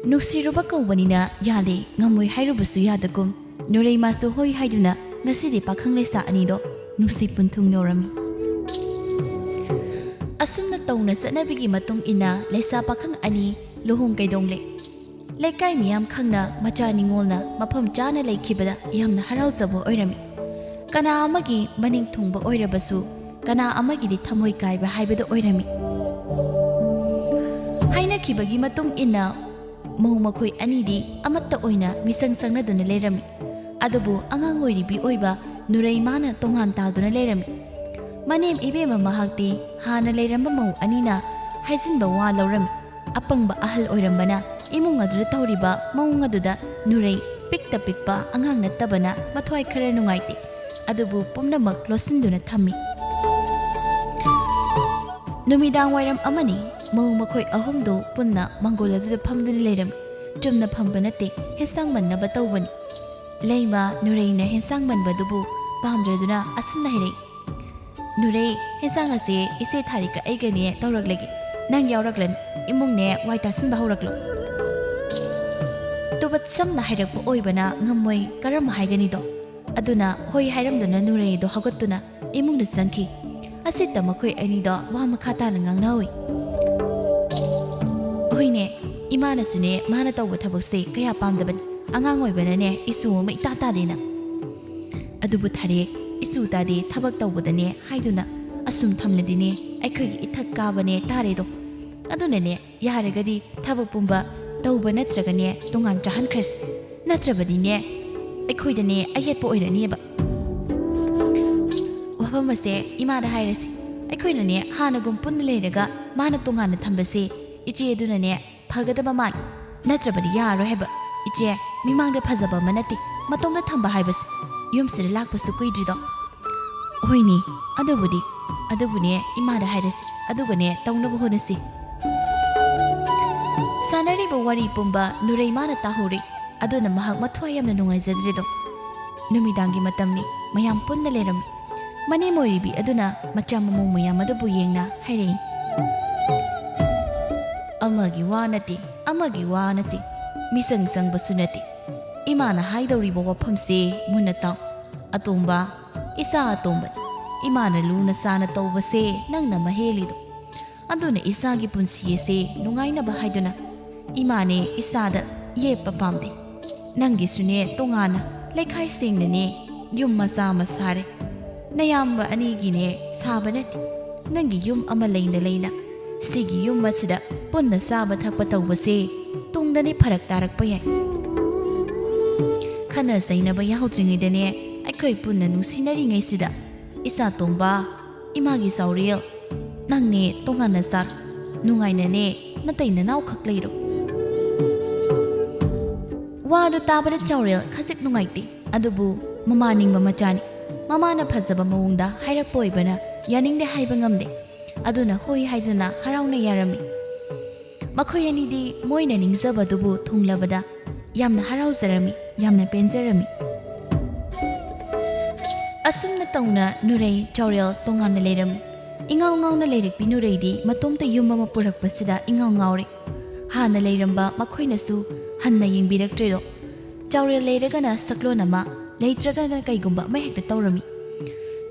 ꯅꯨꯡꯁꯤꯔꯨꯕ ꯀꯧꯕꯅꯤꯅ ꯌꯥꯗꯦ ꯉꯝꯃꯣꯏ ꯍꯥꯏꯔꯨꯕꯁꯨ ꯌꯥꯗꯒꯨꯝ ꯅꯨꯔꯩ ꯃꯥꯁꯨ ꯍꯣꯏ ꯍꯥꯏꯗꯨꯅ ꯉꯁꯤꯗꯤ ꯄꯥꯈꯪ ꯂꯩꯁꯥ ꯑꯅꯤꯗꯣ ꯅꯨꯡꯁꯤ ꯄꯨꯟꯊꯨꯡ ꯌꯧꯔꯝꯃꯤ ꯑꯁꯨꯝꯅ ꯇꯧꯅ ꯆꯠꯅꯕꯤꯒꯤ ꯃꯇꯨꯡ ꯏꯟꯅ ꯂꯩꯁꯥ ꯄꯥꯈꯪ ꯑꯅꯤ ꯂꯨꯍꯣꯡ ꯀꯩꯗꯣꯡꯂꯦ ꯂꯩꯀꯥꯏ ꯃꯤꯌꯥꯝ ꯈꯪꯅ ꯃꯆꯥ ꯅꯤꯡꯉꯣꯜꯅ ꯃꯐꯝ ꯆꯥꯅ ꯂꯩꯈꯤꯕꯗ ꯌꯥꯝꯅ ꯍꯔꯥꯎꯖꯕ ꯑꯣꯏꯔꯝꯃꯤ ꯀꯅꯥ ꯑꯃꯒꯤ ꯃꯅꯤꯡ ꯊꯨꯡꯕ ꯑꯣꯏꯔꯕꯁꯨ ꯀꯅꯥ ꯑꯃꯒꯤꯗꯤ ꯊꯃꯣꯏ ꯀꯥꯏꯕ ꯍꯥꯏꯕꯗꯨ ꯑꯣꯏꯔꯝꯃꯤ ꯍꯥꯏꯅꯈꯤꯕꯒꯤ ꯃꯇꯨꯡ ꯏꯟꯅ ꯃꯧ ꯃꯈꯣꯏ ꯑꯅꯤꯗꯤ ꯑꯃꯠꯇ ꯑꯣꯏꯅ ꯃꯤꯁꯪ ꯁꯪꯅꯗꯨꯅ ꯂꯩꯔꯝꯃꯤ ꯑꯗꯨꯕꯨ ꯑꯉꯥꯡ ꯑꯣꯏꯔꯤꯕꯤ ꯑꯣꯏꯕ ꯅꯨꯔꯩ ꯃꯥꯅ ꯇꯣꯉꯥꯟ ꯇꯥꯗꯨꯅ ꯂꯩꯔꯝꯃꯤ ꯃꯅꯦꯝ ꯏꯕꯦꯝꯃ ꯃꯍꯥꯛꯇꯤ ꯍꯥꯟꯅ ꯂꯩꯔꯝꯕ ꯃꯧ ꯑꯅꯤꯅ ꯍꯥꯏꯖꯤꯟꯕ ꯋꯥ ꯂꯧꯔꯝꯃꯤ ꯑꯄꯪꯕ ꯑꯍꯜ ꯑꯣꯏꯔꯝꯕꯅ ꯏꯃꯨꯡ ꯑꯗꯨꯗ ꯇꯧꯔꯤꯕ ꯃꯑꯣꯡ ꯑꯗꯨꯗ ꯅꯨꯔꯩ ꯄꯤꯛꯇ ꯄꯤꯛꯄ ꯑꯉꯥꯡ ꯅꯠꯇꯕꯅ ꯃꯊ꯭ꯋꯥꯏ ꯈꯔ ꯅꯨꯡꯉꯥꯏꯇꯦ ꯑꯗꯨꯕꯨ ꯄꯨꯝꯅꯃꯛ ꯂꯣꯠꯁꯤꯟꯗꯨꯅ ꯊꯝꯃꯤ ꯅꯨꯃꯤꯗꯥꯡ ꯋꯥꯏꯔꯝ ꯑꯃꯅꯤ ꯃꯧ ꯃꯈꯣꯏ ꯑꯍꯨꯝꯗꯨ ꯄꯨꯟꯅ ꯃꯥꯡꯒꯣꯜ ꯑꯗꯨꯗ ꯐꯝꯗꯨꯅ ꯂꯩꯔꯝꯃꯤ ꯆꯨꯝꯅ ꯐꯝꯕ ꯅꯠꯇꯦ ꯍꯦꯟꯁꯥꯡ ꯃꯟꯅꯕ ꯇꯧꯕꯅꯤ ꯂꯩꯃ ꯅꯨꯔꯩꯅ ꯍꯦꯟꯁꯥꯡ ꯃꯟꯕꯗꯨꯕꯨ ꯄꯥꯝꯗ꯭ꯔꯗꯨꯅ ꯑꯁꯨꯝꯅ ꯍꯥꯏꯔꯛꯏ ꯅꯨꯔꯩ ꯍꯦꯟꯁꯥꯡ ꯑꯁꯤ ꯏꯆꯦ ꯊꯥꯔꯤꯛꯀ ꯑꯩꯒꯅꯦ ꯇꯧꯔꯛꯂꯒꯦ ꯅꯪ ꯌꯥꯎꯔꯛꯂꯅꯨ ꯏꯃꯨꯡꯅꯦ ꯋꯥꯏ ꯇꯥꯁꯤꯟꯕ ꯍꯧꯔꯛꯂꯣ ꯇꯨꯕꯠ ꯁꯝꯅ ꯍꯥꯏꯔꯛꯄ ꯑꯣꯏꯕꯅ ꯉꯝꯃꯣꯏ ꯀꯔꯝ ꯍꯥꯏꯒꯅꯤꯗꯣ ꯑꯗꯨꯅ ꯍꯣꯏ ꯍꯥꯏꯔꯝꯗꯨꯅ ꯅꯨꯔꯩꯗꯣ ꯍꯧꯒꯠꯇꯨꯅ ꯏꯃꯨꯡꯗ ꯆꯪꯈꯤ ꯑꯁꯤꯗ ꯃꯈꯣꯏ ꯑꯅꯤꯗꯣ ꯋꯥ ꯃꯈꯥ ꯇꯥꯅ ꯉꯥꯡꯅꯍꯧꯏ ꯍꯣꯏꯅꯦ ꯏꯃꯥꯅꯁꯨꯅꯦ ꯃꯥꯅ ꯇꯧꯕ ꯊꯕꯛꯁꯦ ꯀꯌꯥ ꯄꯥꯝꯗꯕꯅꯤ ꯑꯉꯥꯡ ꯑꯣꯏꯕꯅꯅꯦ ꯏꯁꯨ ꯑꯃ ꯏꯇꯥ ꯇꯥꯗꯦꯅ ꯑꯗꯨꯕꯨ ꯊꯥꯔꯦꯛ ꯏꯁꯨ ꯇꯥꯗꯦ ꯊꯕꯛ ꯇꯧꯕꯗꯅꯦ ꯍꯥꯏꯗꯨꯅ ꯑꯁꯨꯝ ꯊꯝꯂꯗꯤꯅꯦ ꯑꯩꯈꯣꯏꯒꯤ ꯏꯊꯛ ꯀꯥꯕꯅꯦ ꯇꯥꯔꯦꯗꯣ ꯑꯗꯨꯅꯅꯦ ꯌꯥꯔꯒꯗꯤ ꯊꯕꯛ ꯄꯨꯝꯕ ꯇꯧꯕ ꯅꯠꯇ꯭ꯔꯒꯅꯦ ꯇꯣꯉꯥꯟ ꯆꯥꯍꯟꯈ꯭ꯔꯁꯤ ꯅꯠꯇ꯭ꯔꯕꯗꯤꯅꯦ ꯑꯩꯈꯣꯏꯗꯅꯦ ꯑꯌꯦꯠꯄ ꯑꯣꯏꯔꯅꯤꯕ ꯋꯥꯐꯝ ꯑꯁꯦ ꯏꯃꯥꯗ ꯍꯥꯏꯔꯁꯤ ꯑꯩꯈꯣꯏꯅꯅꯦ ꯍꯥꯟꯅꯒꯨꯝ ꯄꯨꯟꯅ ꯂꯩꯔꯒ ꯃꯥꯅ ꯇꯣꯉꯥꯟꯅ ꯊꯝꯕꯁꯦ ꯏꯆꯦ ꯑꯗꯨꯅꯅꯦ ꯐꯒꯗꯕ ꯃꯥꯜꯂꯤ ꯅꯠꯇ꯭ꯔꯕꯗꯤ ꯌꯥꯔꯣꯏ ꯍꯥꯏꯕ ꯏꯆꯦ ꯃꯤꯃꯥꯡꯗ ꯐꯖꯕ ꯑꯃ ꯅꯠꯇꯦ ꯃꯇꯣꯝꯗ ꯊꯝꯕ ꯍꯥꯏꯕꯁꯦ ꯌꯨꯝꯁꯤꯗ ꯂꯥꯛꯄꯁꯨ ꯀꯨꯏꯗ꯭ꯔꯤꯗꯣ ꯍꯣꯏꯅꯤ ꯑꯗꯨꯕꯨꯅꯦ ꯏꯃꯥꯗ ꯍꯥꯏꯔꯁꯤ ꯑꯗꯨꯒꯅꯦ ꯇꯧꯅꯕ ꯍꯣꯠꯅꯁꯤ ꯁꯥꯟꯅꯔꯤꯕ ꯋꯥꯔꯤ ꯄꯨꯝꯕ ꯅꯨꯔꯩ ꯃꯥꯅ ꯇꯥꯍꯧꯔꯤ ꯑꯗꯨꯅ ꯃꯍꯥꯛ ꯃꯊ꯭ꯋꯥꯏ ꯌꯥꯝꯅ ꯅꯨꯡꯉꯥꯏꯖꯗ꯭ꯔꯤꯗꯣ ꯅꯨꯃꯤꯗꯥꯡꯒꯤ ꯃꯇꯝꯅꯤ ꯃꯌꯥꯝ ꯄꯨꯟꯅ ꯂꯩꯔꯝꯃꯤ ꯃꯅꯦꯝ ꯑꯣꯏꯔꯤꯕꯤ ꯑꯗꯨꯅ ꯃꯆꯥ ꯃꯃꯧ ꯃꯌꯥꯝ ꯑꯗꯨꯕꯨ ꯌꯦꯡꯅ ꯍꯥꯏꯔꯛꯏ ꯑꯃꯒꯤ ꯋꯥ ꯅꯠꯇꯦ ꯃꯤꯆꯪ ꯆꯪꯕꯁꯨ ꯅꯠꯇꯦ ꯏꯃꯥꯅ ꯍꯥꯏꯗꯧꯔꯤꯕ ꯋꯥꯐꯝꯁꯦ ꯃꯨꯟꯅ ꯇꯥꯎ ꯑꯇꯣꯝꯕ ꯏꯆꯥ ꯑꯇꯣꯝꯕꯅꯤ ꯏꯃꯥꯅ ꯂꯨꯅ ꯆꯥꯅ ꯇꯧꯕꯁꯦ ꯅꯪꯅ ꯃꯍꯦꯜꯂꯤꯗꯣ ꯑꯗꯨꯅ ꯏꯆꯥꯒꯤ ꯄꯨꯟꯁꯤ ꯑꯁꯦ ꯅꯨꯡꯉꯥꯏꯅꯕ ꯍꯥꯏꯗꯨꯅ ꯏꯃꯥꯅꯦ ꯏꯆꯥꯗ ꯌꯦꯞꯄ ꯄꯥꯝꯗꯦ ꯅꯪꯒꯤꯁꯨꯅꯦ ꯇꯣꯉꯥꯟꯅ ꯂꯩꯈꯥꯏ ꯁꯦꯡꯅꯅꯦ ꯌꯨꯝ ꯃꯆꯥ ꯑꯃ ꯁꯥꯔꯦ ꯅꯌꯥꯝꯕ ꯑꯅꯤꯒꯤꯅꯦ ꯁꯥꯕ ꯅꯠꯇꯦ ꯅꯪꯒꯤ ꯌꯨꯝ ꯑꯃ ꯂꯩꯅ ꯁꯤꯒꯤ ꯌꯨꯝ ꯑꯁꯤꯗ ꯄꯨꯟꯅ ꯆꯥꯕ ꯊꯛꯄ ꯇꯧꯕꯁꯦ ꯇꯨꯡꯗꯅꯦ ꯐꯔꯛ ꯇꯥꯔꯛꯄ ꯌꯥꯏ ꯈꯟꯅ ꯆꯩꯅꯕ ꯌꯥꯎꯗ꯭ꯔꯤꯉꯩꯗꯅꯦ ꯑꯩꯈꯣꯏ ꯄꯨꯟꯅ ꯅꯨꯡꯁꯤꯅꯔꯤꯉꯩꯁꯤꯗ ꯏꯆꯥ ꯇꯣꯝꯕ ꯏꯃꯥꯒꯤ ꯆꯥꯎꯔꯦꯜ ꯅꯪꯅꯦ ꯇꯣꯉꯥꯟꯅ ꯆꯥꯔꯣ ꯅꯨꯡꯉꯥꯏꯅꯅꯦ ꯅꯇꯩ ꯅꯅꯥꯎ ꯈꯛ ꯂꯩꯔꯣ ꯋꯥꯗꯨ ꯇꯥꯕꯗ ꯆꯥꯎꯔꯦꯜ ꯈꯖꯤꯛ ꯅꯨꯡꯉꯥꯏꯇꯦ ꯑꯗꯨꯕꯨ ꯃꯃꯥ ꯅꯤꯡꯕ ꯃꯆꯥꯅꯤ ꯃꯃꯥꯅ ꯐꯖꯕ ꯃꯑꯣꯡꯗ ꯍꯥꯏꯔꯛꯄ ꯑꯣꯏꯕꯅ ꯌꯥꯅꯤꯡꯗꯦ ꯍꯥꯏꯕ ꯉꯝꯗꯦ ꯑꯗꯨꯅ ꯍꯣꯏ ꯍꯥꯏꯗꯨꯅ ꯍꯔꯥꯎꯅ ꯌꯥꯔꯝꯃꯤ ꯃꯈꯣꯏ ꯑꯅꯤꯗꯤ ꯃꯣꯏꯅ ꯅꯤꯡꯖꯕꯗꯨꯕꯨ ꯊꯨꯡꯂꯕꯗ ꯌꯥꯝꯅ ꯍꯔꯥꯎꯖꯔꯝꯃꯤ ꯌꯥꯝꯅ ꯄꯦꯟꯖꯔꯝꯃꯤ ꯑꯁꯨꯝꯅ ꯇꯧꯅ ꯅꯨꯔꯩ ꯆꯥꯎꯔꯦꯜ ꯇꯣꯉꯥꯟꯅ ꯂꯩꯔꯝꯃꯤ ꯏꯉꯥꯎ ꯉꯥꯎꯅ ꯂꯩꯔꯛꯄꯤ ꯅꯨꯔꯩꯗꯤ ꯃꯇꯣꯝꯇ ꯌꯨꯝ ꯑꯃ ꯄꯨꯔꯛꯄꯁꯤꯗ ꯏꯉꯥꯎ ꯉꯥꯎꯔꯤ ꯍꯥꯟꯅ ꯂꯩꯔꯝꯕ ꯃꯈꯣꯏꯅꯁꯨ ꯍꯟꯅ ꯌꯦꯡꯕꯤꯔꯛꯇ꯭ꯔꯤꯗꯣ ꯆꯥꯎꯔꯦꯜ ꯂꯩꯔꯒꯅ ꯁꯛꯂꯣꯟ ꯑꯃ ꯂꯩꯇ꯭ꯔꯒꯅ ꯀꯩꯒꯨꯝꯕ ꯑꯃ ꯍꯦꯛꯇ ꯇꯧꯔꯝꯃꯤ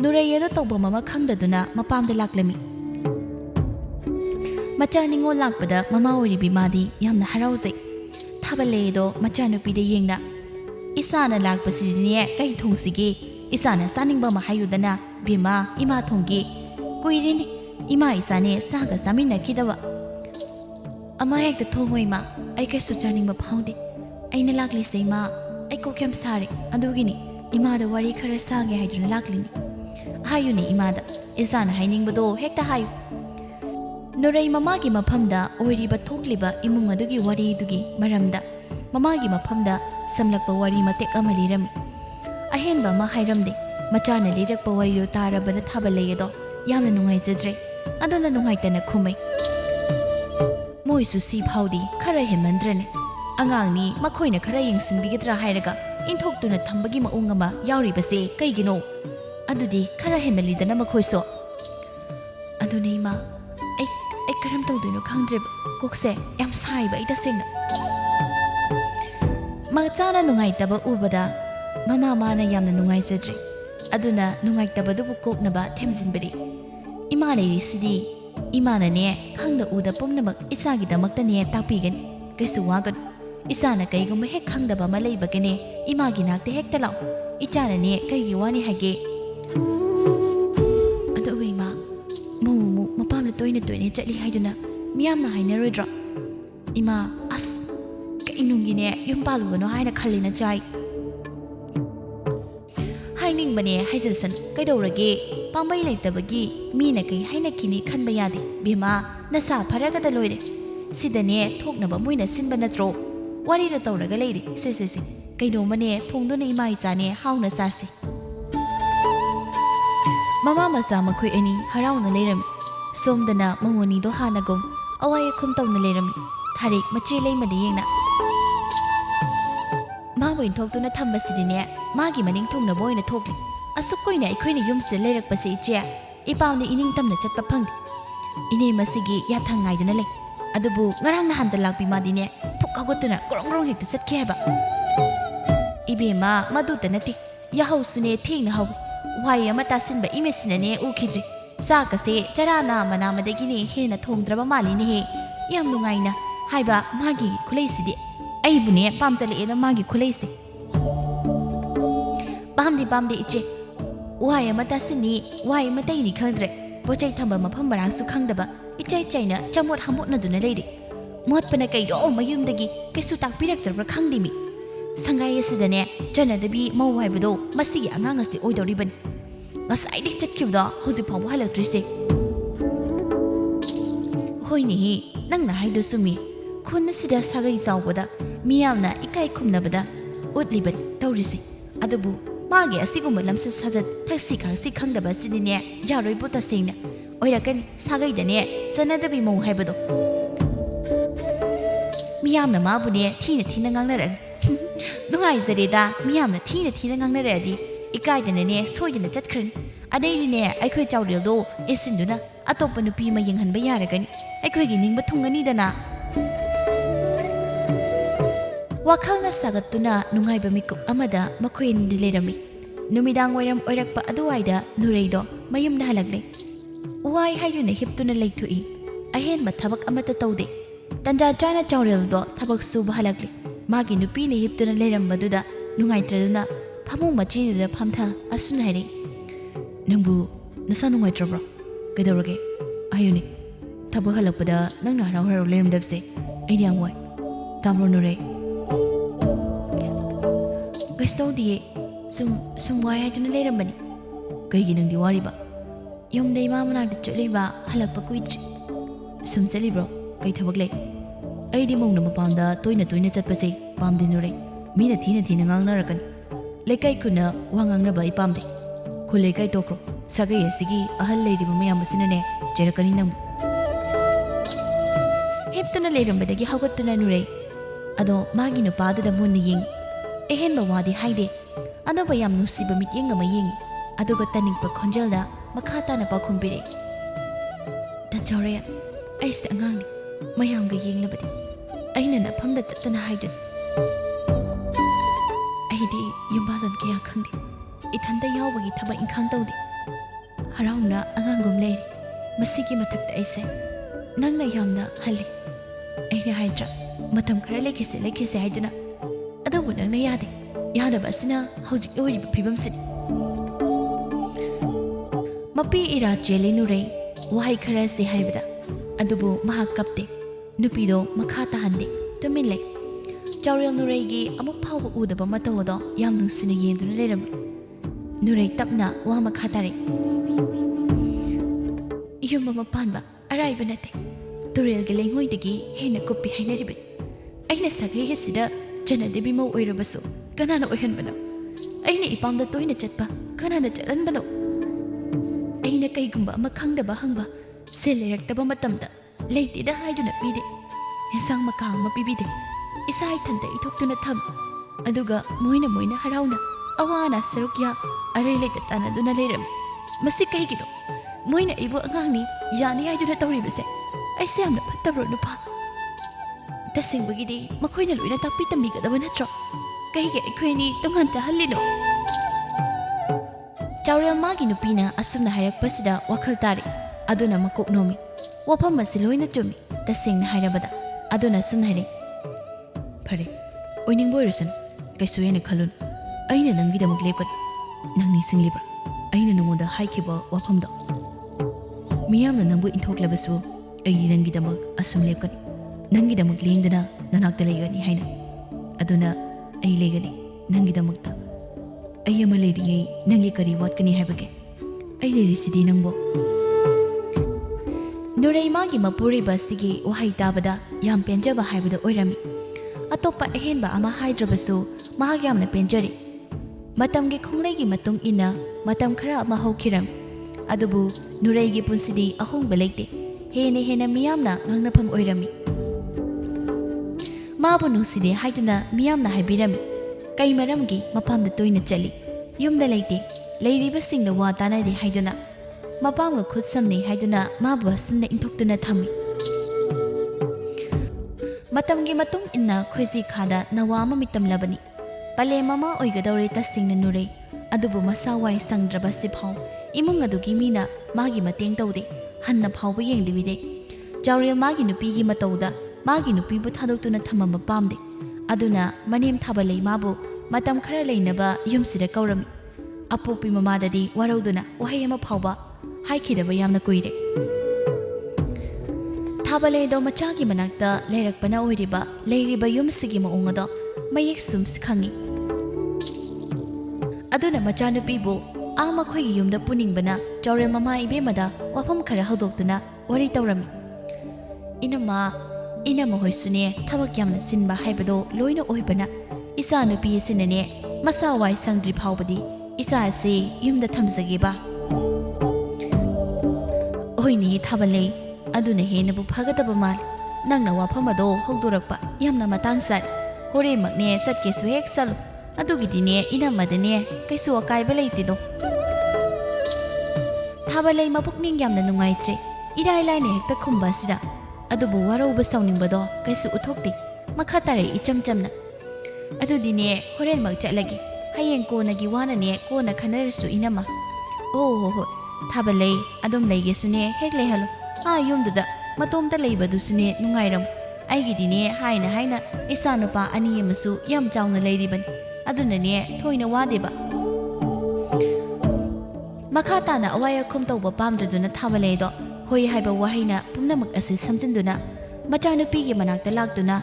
ꯅꯨꯔꯩ ꯑꯗꯨ ꯇꯧꯐꯝ ꯑꯃ ꯈꯪꯗꯗꯨꯅ ꯃꯄꯥꯝꯗ ꯂꯥꯛꯂꯝꯃꯤ ꯃꯆꯥ ꯅꯤꯡꯉꯣꯜ ꯂꯥꯛꯄꯗ ꯃꯃꯥ ꯑꯣꯏꯔꯤꯕꯤ ꯃꯥꯗꯤ ꯌꯥꯝꯅ ꯍꯔꯥꯎꯖꯩ ꯊꯥꯕꯜꯂꯩꯗꯣ ꯃꯆꯥꯅꯨꯄꯤꯗ ꯌꯦꯡꯅ ꯏꯆꯥꯅ ꯂꯥꯛꯄꯁꯤꯗꯤꯅꯦ ꯀꯩ ꯊꯣꯡꯁꯤꯒꯦ ꯏꯆꯥꯅ ꯆꯥꯅꯤꯡꯕ ꯑꯃ ꯍꯥꯏꯌꯨꯗꯅ ꯕꯦꯝꯃ ꯏꯃꯥ ꯊꯣꯡꯒꯦ ꯀꯨꯏꯔꯦꯅꯦ ꯏꯃꯥ ꯏꯆꯥꯅꯦ ꯆꯥꯒ ꯆꯥꯃꯤꯟꯅꯈꯤꯗꯕ ꯑꯃ ꯍꯦꯛꯇ ꯊꯣꯡꯉꯣ ꯏꯃꯥ ꯑꯩ ꯀꯩꯁꯨ ꯆꯥꯅꯤꯡꯕ ꯐꯥꯎꯗꯦ ꯑꯩꯅ ꯂꯥꯛꯂꯤꯁꯦ ꯏꯃꯥ ꯑꯩ ꯀꯣꯛ ꯌꯥꯝ ꯁꯥꯔꯦ ꯑꯗꯨꯒꯤꯅꯤ ꯏꯃꯥꯗ ꯋꯥꯔꯤ ꯈꯔ ꯁꯥꯒꯦ ꯍꯥꯏꯗꯨꯅ ꯂꯥꯛꯂꯤꯅꯤ ꯍꯥꯏꯌꯨꯅꯦ ꯏꯃꯥꯗ ꯏꯆꯥꯅ ꯍꯥꯏꯅꯤꯡꯕꯗꯣ ꯍꯦꯛꯇ ꯍꯥꯏꯌꯨ ꯅꯨꯔꯩ ꯃꯃꯥꯒꯤ ꯃꯐꯝꯗ ꯑꯣꯏꯔꯤꯕ ꯊꯣꯛꯂꯤꯕ ꯏꯃꯨꯡ ꯑꯗꯨꯒꯤ ꯋꯥꯔꯤꯗꯨꯒꯤ ꯃꯔꯝꯗ ꯃꯃꯥꯒꯤ ꯃꯐꯝꯗ ꯁꯝꯂꯛꯄ ꯋꯥꯔꯤ ꯃꯇꯦꯛ ꯑꯃ ꯂꯤꯔꯝꯃꯤ ꯑꯍꯦꯟꯕ ꯑꯃ ꯍꯥꯏꯔꯝꯗꯦ ꯃꯆꯥꯅ ꯂꯤꯔꯛꯄ ꯋꯥꯔꯤꯗꯨ ꯇꯥꯔꯕꯗ ꯊꯥꯕꯜꯂꯩ ꯑꯗꯣ ꯌꯥꯝꯅ ꯅꯨꯡꯉꯥꯏꯖꯗ꯭ꯔꯦ ꯑꯗꯨꯅ ꯅꯨꯡꯉꯥꯏꯇꯅ ꯈꯨꯝꯃꯩ ꯃꯣꯏꯁꯨ ꯁꯤ ꯐꯥꯎꯗꯤ ꯈꯔ ꯍꯦꯟꯃꯟꯗ꯭ꯔꯅꯦ ꯑꯉꯥꯡꯅꯤ ꯃꯈꯣꯏꯅ ꯈꯔ ꯌꯦꯡꯁꯤꯟꯕꯤꯒꯗ꯭ꯔꯥ ꯍꯥꯏꯔꯒ ꯏꯟꯊꯣꯛꯇꯨꯅ ꯊꯝꯕꯒꯤ ꯃꯑꯣꯡ ꯑꯃ ꯌꯥꯎꯔꯤꯕꯁꯦ ꯀꯩꯒꯤꯅꯣ ꯑꯗꯨꯗꯤ ꯈꯔ ꯍꯦꯟꯃꯜꯂꯤꯗꯅ ꯃꯈꯣꯏꯁꯨ ꯑꯗꯨꯅꯦ ꯏꯃꯥ ꯑꯩ karam tawdoino khangdreba kokse yam saiba ida singna magchana nungaitaba ubada mama mana yamna nungaisajri aduna nungaitaba dubu koknaba themjinbari ima leiri sidi imana ne khangda uda pumnamak isagi damakta ne takpigan kaisu wagan isana kaigumba hek khangdaba ma leibagane imagi nakte hek talaw ichana ne kaigi wani hage adu ima mu mapamna toina chatli haiduna miyamna hainaroidra ima as kainungi ne yumpalugano haina khallina jai haining bane haijansan kaidorage pambai laitabagi mina kai haina kini khanba yadi bima nasa faragada loire sidane thoknaba muina sinba natro wari ra tawraga leiri se kaino mane thongdone ima ichane hauna sasi mama masa makhoi ani harauna leiram somdana mangoni do hanagom awaya khum tawna leiram tharik mache leimade yengna maboin thoktuna thamba sidine magi maning thongna boina thokli asukkoina ikhoina yumse leirak pase iche ipawni ining tamna chatpa phang ine masigi yathangai duna le adubu ngarang na handa lakpi madine phukagotuna grong hekta chatke haba ibema madute nati yahausune thingna haw wai ama tasinba imesinane ukhidri sakase charana manamadagine hena thongdraba maline he yam nungaina haiba magi khulaisidi aibune pamjale eda magi khulaise pamdi iche wai ama tasini wai matai ni khangdre pochai thamba mafam barang su khangdaba ichai chaina chamot hamot na duna leiri mot pana kai ro mayumdagi kesu tak pirak jabra khangdimi sangai asidane chanadabi MOU haibado masigi angang ase oidoriban ngasai dik chatkibda hoji phaw halakrise hoini hi nangna haidu sumi khunna sida sagai zawbada miyamna ikai khumnabada utliban tawrise adubu magi asigumba lamsa sajat thaksi khasi khangdaba sidine yaroi buta singna oirakan sagai dane chanadabi MOU haibado miyamna mabune thina ngangnaran nungai zareda miyamna thina ngangnaradi ikaidane soidana chatkhrin adairine aikhoi chawrildo isinduna atopa nupi ma yenghanba yaragani aikhoigi ningba thungani dana wakhalna sagatuna nungaiba mikup amada makhoin dilerami numidang wairam oirakpa aduwaida nureido mayumna halagle uwai haiduna hiptuna leithui ahenba thabak amata tawde tanja chana chawrildo thabak suba halagle magi nupi ne hiptuna lerambaduda nungaitraduna phamung machiduda phamtha asun hairi nangbu nasa nungaitrabro kedorage ayuni thaba halakpada nangna harau leramdabse aidi angwai tamro nure gaistodi sum wai haiduna lerambani kaigi nangdi wariba yomdai mamana de chaliba halakpa kuitri sum chalibro kai thabak lei aidi mongna mapamda toina chatpase pamde nure mina thina ngangnarakan lekai kuna wangangna bai pamde khulekai tokro sagai asigi ahal leiriba mayam asinane jerakani nam heptuna leirambadagi hawgattuna nure ado magi no padu da munni ying ehen bawadi haide ado bayam nusiba mityeng ama ying aduga tanikpa khonjalda makhata na pakhumbire da chore aise angangni mayam ga yenglabadi aina na phamda tatana haidun aidi yumbalon kya khangdi ithanda yawbagi thaba inkhang tawdi harauna angangum leiri masigi mathakta aise nangna yamna halli aina haidra matam khara lekise haiduna adabu nangna yadaba asina hojik oiriba phibam sin mapi ira chele nurei wahai khara se haibada adubu mahak kapte nupido makhata hande tuminle chawrel nureigi amuk phawba udaba matawdo yam nusina yenduna leram nurei tapna wa makhatare yumma mapanba araiba nate turel ge lengoi degi hena kopi hainaribet aina sagai hesida chanadabi MOU oirabasu kanana oihanbano aina ipamda toina chatpa kanana chalanbano aina kaigumba ama khangdaba hangba selerektaba matamda leitida haiduna pide hensang maka ama pibide isai thanda ithokuna tham aduga moina harauna awana sarukya arai leita tanaduna leram masi kaigino moina ibu angangni yani haiduna tawribase ꯑꯩꯁꯦ ꯌꯥꯝꯅ ꯐꯠꯇꯕ꯭ꯔꯣ ꯅꯨꯄꯥ? ꯇꯁꯦꯡꯕꯒꯤꯗꯤ ꯃꯈꯣꯏꯅ ꯂꯣꯏꯅ ꯇꯥꯛꯄꯤ ꯇꯝꯕꯤꯒꯗꯕ ꯅꯠꯇ꯭ꯔꯣ? ꯀꯩꯒꯤ ꯑꯩꯈꯣꯏ ꯑꯅꯤ ꯇꯣꯉꯥꯟ ꯆꯥꯍꯜꯂꯤꯅꯣ? ꯆꯥꯎꯔꯦꯜ ꯃꯥꯒꯤ ꯅꯨꯄꯤꯅ ꯑꯁꯨꯝꯅ ꯍꯥꯏꯔꯛꯄꯁꯤꯗ ꯋꯥꯈꯜ ꯇꯥꯔꯤ꯫ ꯑꯗꯨꯅ ꯃꯀꯣꯛ ꯅꯣꯝꯃꯤ꯫ ꯋꯥꯐꯝ ꯑꯁꯤ ꯂꯣꯏꯅ ꯆꯨꯝꯃꯤ ꯇꯁꯦꯡꯅ ꯍꯥꯏꯔꯕꯗ꯫ ꯑꯗꯨꯅ ꯑꯁꯨꯝꯅ ꯍꯥꯏꯔꯛꯏ, ꯐꯔꯦ, ꯑꯣꯏꯅꯤꯡꯕ ꯑꯣꯏꯔꯁꯅꯨ, ꯀꯩꯁꯨ ꯍꯦꯟꯅ ꯈꯜꯂꯨꯅꯨ, ꯑꯩꯅ ꯅꯪꯒꯤꯗꯃꯛ ꯂꯦꯞꯀꯅꯤ꯫ ꯅꯪ ꯅꯤꯡꯁꯤꯡꯂꯤꯕ꯭ꯔꯥ ꯑꯩꯅ ꯅꯉꯣꯟꯗ ꯍꯥꯏꯈꯤꯕ ꯋꯥꯐꯝꯗꯣ? ꯃꯤꯌꯥꯝꯅ ꯅꯪꯕꯨ ꯏꯟꯊꯣꯛꯂꯕꯁꯨ ꯑꯩꯗꯤ ꯅꯪꯒꯤꯗꯃꯛ ꯑꯁꯨꯝ ꯂꯦꯞꯀꯅꯤ, ꯅꯪꯒꯤꯗꯃꯛ ꯂꯦꯡꯗꯅ ꯅꯅꯥꯛꯇ ꯂꯩꯒꯅꯤ ꯍꯥꯏꯅ꯫ ꯑꯗꯨꯅ ꯑꯩ ꯂꯩꯒꯅꯤ ꯅꯪꯒꯤꯗꯃꯛꯇ꯫ ꯑꯩ ꯑꯃ ꯂꯩꯔꯤꯉꯩ ꯅꯪꯒꯤ ꯀꯔꯤ ꯋꯥꯠꯀꯅꯤ ꯍꯥꯏꯕꯒꯦ? ꯑꯩ ꯂꯩꯔꯤꯁꯤꯗꯤ ꯅꯪꯕꯨ꯫ ꯅꯨꯔꯩ ꯃꯥꯒꯤ ꯃꯄꯨꯔꯣꯏꯕ ꯑꯁꯤꯒꯤ ꯋꯥꯍꯩ ꯇꯥꯕꯗ ꯌꯥꯝ ꯄꯦꯟꯖꯕ ꯍꯥꯏꯕꯗꯨ ꯑꯣꯏꯔꯝꯃꯤ꯫ ꯑꯇꯣꯞꯄ ꯑꯍꯦꯟꯕ ꯑꯃ ꯍꯥꯏꯗ꯭ꯔꯕꯁꯨ ꯃꯍꯥꯛ ꯌꯥꯝꯅ ꯄꯦꯟꯖꯔꯤ꯫ ꯃꯇꯝꯒꯤ ꯈꯣꯡꯂꯩꯒꯤ ꯃꯇꯨꯡ ꯏꯟꯅ ꯃꯇꯝ ꯈꯔ ꯑꯃ ꯍꯧꯈꯤꯔꯝꯃꯤ꯫ ꯑꯗꯨꯕꯨ ꯅꯨꯔꯩꯒꯤ ꯄꯨꯟꯁꯤꯗꯤ ꯑꯍꯣꯡꯕ ꯂꯩꯇꯦ, ꯍꯦꯟꯅ ꯍꯦꯟꯅ ꯃꯤꯌꯥꯝꯅ ꯉꯥꯡꯅꯐꯝ ꯑꯣꯏꯔꯝꯃꯤ꯫ ꯃꯥꯕꯨ ꯅꯨꯡꯁꯤꯗꯦ ꯍꯥꯏꯗꯨꯅ ꯃꯤꯌꯥꯝꯅ ꯍꯥꯏꯕꯤꯔꯝꯃꯤ꯫ ꯀꯩ ꯃꯔꯝꯒꯤ ꯃꯄꯥꯝꯗ ꯇꯣꯏꯅ ꯆꯠꯂꯤ, ꯌꯨꯝꯗ ꯂꯩꯇꯦ, ꯂꯩꯔꯤꯕꯁꯤꯡꯅ ꯋꯥ ꯇꯥꯅꯗꯦ ꯍꯥꯏꯗꯨꯅ, ꯃꯄꯥꯝꯒ ꯈꯨꯠ ꯁꯝꯅꯩ ꯍꯥꯏꯗꯨꯅ ꯃꯥꯕꯨ ꯑꯁꯨꯝꯅ ꯏꯟꯊꯣꯛꯇꯨꯅ ꯊꯝꯃꯤ꯫ ꯃꯇꯝꯒꯤ ꯃꯇꯨꯡ ꯏꯟꯅ ꯈꯣꯏꯖꯤ ꯈꯥꯗ ꯅꯋꯥ ꯑꯃ ꯃꯤꯇꯝꯂꯕꯅꯤ꯫ ꯄꯂꯦꯝ ꯑꯃ ꯑꯣꯏꯒꯗꯧꯔꯦ ꯇꯁꯦꯡꯅ ꯅꯨꯔꯩ꯫ ꯑꯗꯨꯕꯨ ꯃꯁꯥ ꯋꯥꯏ ꯁꯪꯗ꯭ꯔꯕꯁꯤꯐꯥꯎ ꯏꯃꯨꯡ ꯑꯗꯨꯒꯤ ꯃꯤꯅ ꯃꯥꯒꯤ ꯃꯇꯦꯡ ꯇꯧꯗꯦ, ꯍꯟꯅ ꯐꯥꯎꯕ ꯌꯦꯡꯗꯕꯤꯗꯦ꯫ ꯆꯥꯎꯔꯦꯜ ꯃꯥꯒꯤ ꯅꯨꯄꯤꯒꯤ ꯃꯇꯧꯗ ꯃꯥꯒꯤ ꯅꯨꯄꯤꯕꯨ ꯊꯥꯗꯣꯛꯇꯨꯅ ꯊꯝꯃꯝꯕ ꯄꯥꯝꯗꯦ꯫ ꯑꯗꯨꯅ ꯃꯅꯦꯝ ꯊꯥꯕꯂꯩ ꯃꯥꯕꯨ ꯃꯇꯝ ꯈꯔ ꯂꯩꯅꯕ ꯌꯨꯝꯁꯤꯗ ꯀꯧꯔꯝꯃꯤ꯫ ꯑꯄꯣꯛꯄꯤ ꯃꯃꯥꯗꯗꯤ ꯋꯥꯔꯧꯗꯨꯅ ꯋꯥꯍꯩ ꯑꯃ ꯐꯥꯎꯕ ꯍꯥꯏꯈꯤꯗꯕ ꯌꯥꯝꯅ ꯀꯨꯏꯔꯦ꯫ ꯊꯥꯕꯂꯩꯗꯣ ꯃꯆꯥꯒꯤ ꯃꯅꯥꯛꯇ ꯂꯩꯔꯛꯄꯅ ꯑꯣꯏꯔꯤꯕ ꯂꯩꯔꯤꯕ ꯌꯨꯝꯁꯤꯒꯤ ꯃꯑꯣꯡ ꯑꯗꯣ ꯃꯌꯦꯛ ꯁꯨꯝ ꯈꯪꯉꯤ꯫ ꯑꯗꯨꯅ ꯃꯆꯥꯅꯨꯄꯤꯕꯨ ꯃꯈꯣꯏꯒꯤ ꯌꯨꯝꯗ ꯄꯨꯅꯤꯡꯕꯅ ꯆꯥꯎꯔꯦꯜ ꯃꯃꯥ ꯏꯕꯦꯝꯃꯗ ꯋꯥꯐꯝ ꯈꯔ ꯍꯧꯗꯣꯛꯇꯨꯅ ꯋꯥꯔꯤ ꯇꯧꯔꯝꯃꯤ꯫ ꯏꯅꯝꯃ ꯍꯣꯏꯁꯨꯅꯦ ꯊꯕꯛ ꯌꯥꯝꯅ ꯆꯤꯟꯕ ꯍꯥꯏꯕꯗꯣ ꯂꯣꯏꯅ ꯑꯣꯏꯕꯅ ꯏꯆꯥ ꯅꯨꯄꯤ ꯑꯁꯤꯅꯅꯦ ꯃꯁꯥ ꯋꯥꯏ ꯁꯪꯗ꯭ꯔꯤ ꯐꯥꯎꯕꯗꯤ ꯏꯆꯥ ꯑꯁꯤ ꯌꯨꯝꯗ ꯊꯝꯖꯒꯦꯕ꯫ ꯍꯣꯏꯅꯦ ꯊꯥꯕꯂꯩ, ꯑꯗꯨꯅ ꯍꯦꯟꯅꯕꯨ ꯐꯒꯗꯕ ꯃꯥꯜꯂꯤ꯫ ꯅꯪꯅ ꯋꯥꯐꯝ ꯑꯗꯣ ꯍꯧꯗꯣꯔꯛꯄ ꯌꯥꯝꯅ ꯃꯇꯥꯡ ꯆꯥꯔꯦ꯫ ꯍꯣꯔꯦꯟꯃꯛꯅꯦ ꯆꯠꯀꯦꯁꯨ ꯍꯦꯛ ꯆꯠꯂꯨ, ꯑꯗꯨꯒꯤꯗꯤꯅꯦ ꯏꯅꯝꯃꯗꯅꯦ ꯀꯩꯁꯨ ꯑꯀꯥꯏꯕ ꯂꯩꯇꯦꯗꯣ꯫ ꯊꯥꯕꯂꯩ ꯃꯄꯨꯛꯅꯤꯡ ꯌꯥꯝꯅ ꯅꯨꯡꯉꯥꯏꯇ꯭ꯔꯦ ꯏꯔꯥꯏ ꯂꯥꯏꯅ ꯍꯦꯛꯇ ꯈꯨꯝꯕ ꯑꯁꯤꯗ꯫ ꯑꯗꯨꯕꯨ ꯋꯥꯔꯧꯕ ꯁꯥꯎꯅꯤꯡꯕꯗꯣ ꯀꯩꯁꯨ ꯎꯠꯊꯣꯛꯇꯦ꯫ ꯃꯈꯥ ꯇꯥꯔꯛꯏ ꯏꯆꯝ ꯆꯝꯅ, ꯑꯗꯨꯗꯤꯅꯦ ꯍꯣꯔꯦꯟꯃꯛ ꯆꯠꯂꯒꯦ, ꯍꯌꯦꯡ ꯀꯣꯟꯅꯒꯤ ꯋꯥꯅꯅꯦ ꯀꯣꯟꯅ ꯈꯟꯅꯔꯁꯨ ꯏꯅꯝꯃ꯫ ꯍꯣꯏ ꯊꯥꯕꯂꯩ, ꯑꯗꯨꯝ ꯂꯩꯒꯦꯁꯨꯅꯦ ꯍꯦꯛ ꯂꯩꯍꯜꯂꯨ꯫ ꯌꯨꯝꯗꯨꯗ ꯃꯇꯣꯝꯇ ꯂꯩꯕꯗꯨꯁꯨꯅꯦ ꯅꯨꯡꯉꯥꯏꯔꯝꯃꯣ꯫ ꯑꯩꯒꯤꯗꯤꯅꯦ ꯍꯥꯏꯅ ꯏꯆꯥ ꯅꯨꯄꯥ 2 ꯑꯃꯁꯨ ꯌꯥꯝ ꯆꯥꯎꯅ ꯂꯩꯔꯤꯕꯅꯤ, ꯑꯗꯨꯅꯅꯦ ꯊꯣꯏꯅ ꯋꯥꯗꯦꯕ꯫ ꯃꯈꯥ ꯇꯥꯅ ꯑꯋꯥꯏ ꯑꯈꯨꯝ ꯇꯧꯕ ꯄꯥꯝꯗ꯭ꯔꯗꯨꯅ ꯊꯥꯕꯂꯩꯗꯣ ꯍꯣꯏ ꯍꯥꯏꯕ ꯋꯥꯍꯩꯅ ꯄꯨꯝꯅꯃꯛ ꯑꯁꯤ ꯁꯝꯖꯤꯟꯗꯨꯅ ꯃꯆꯥꯅꯨꯄꯤꯒꯤ ꯃꯅꯥꯛꯇ ꯂꯥꯛꯇꯨꯅ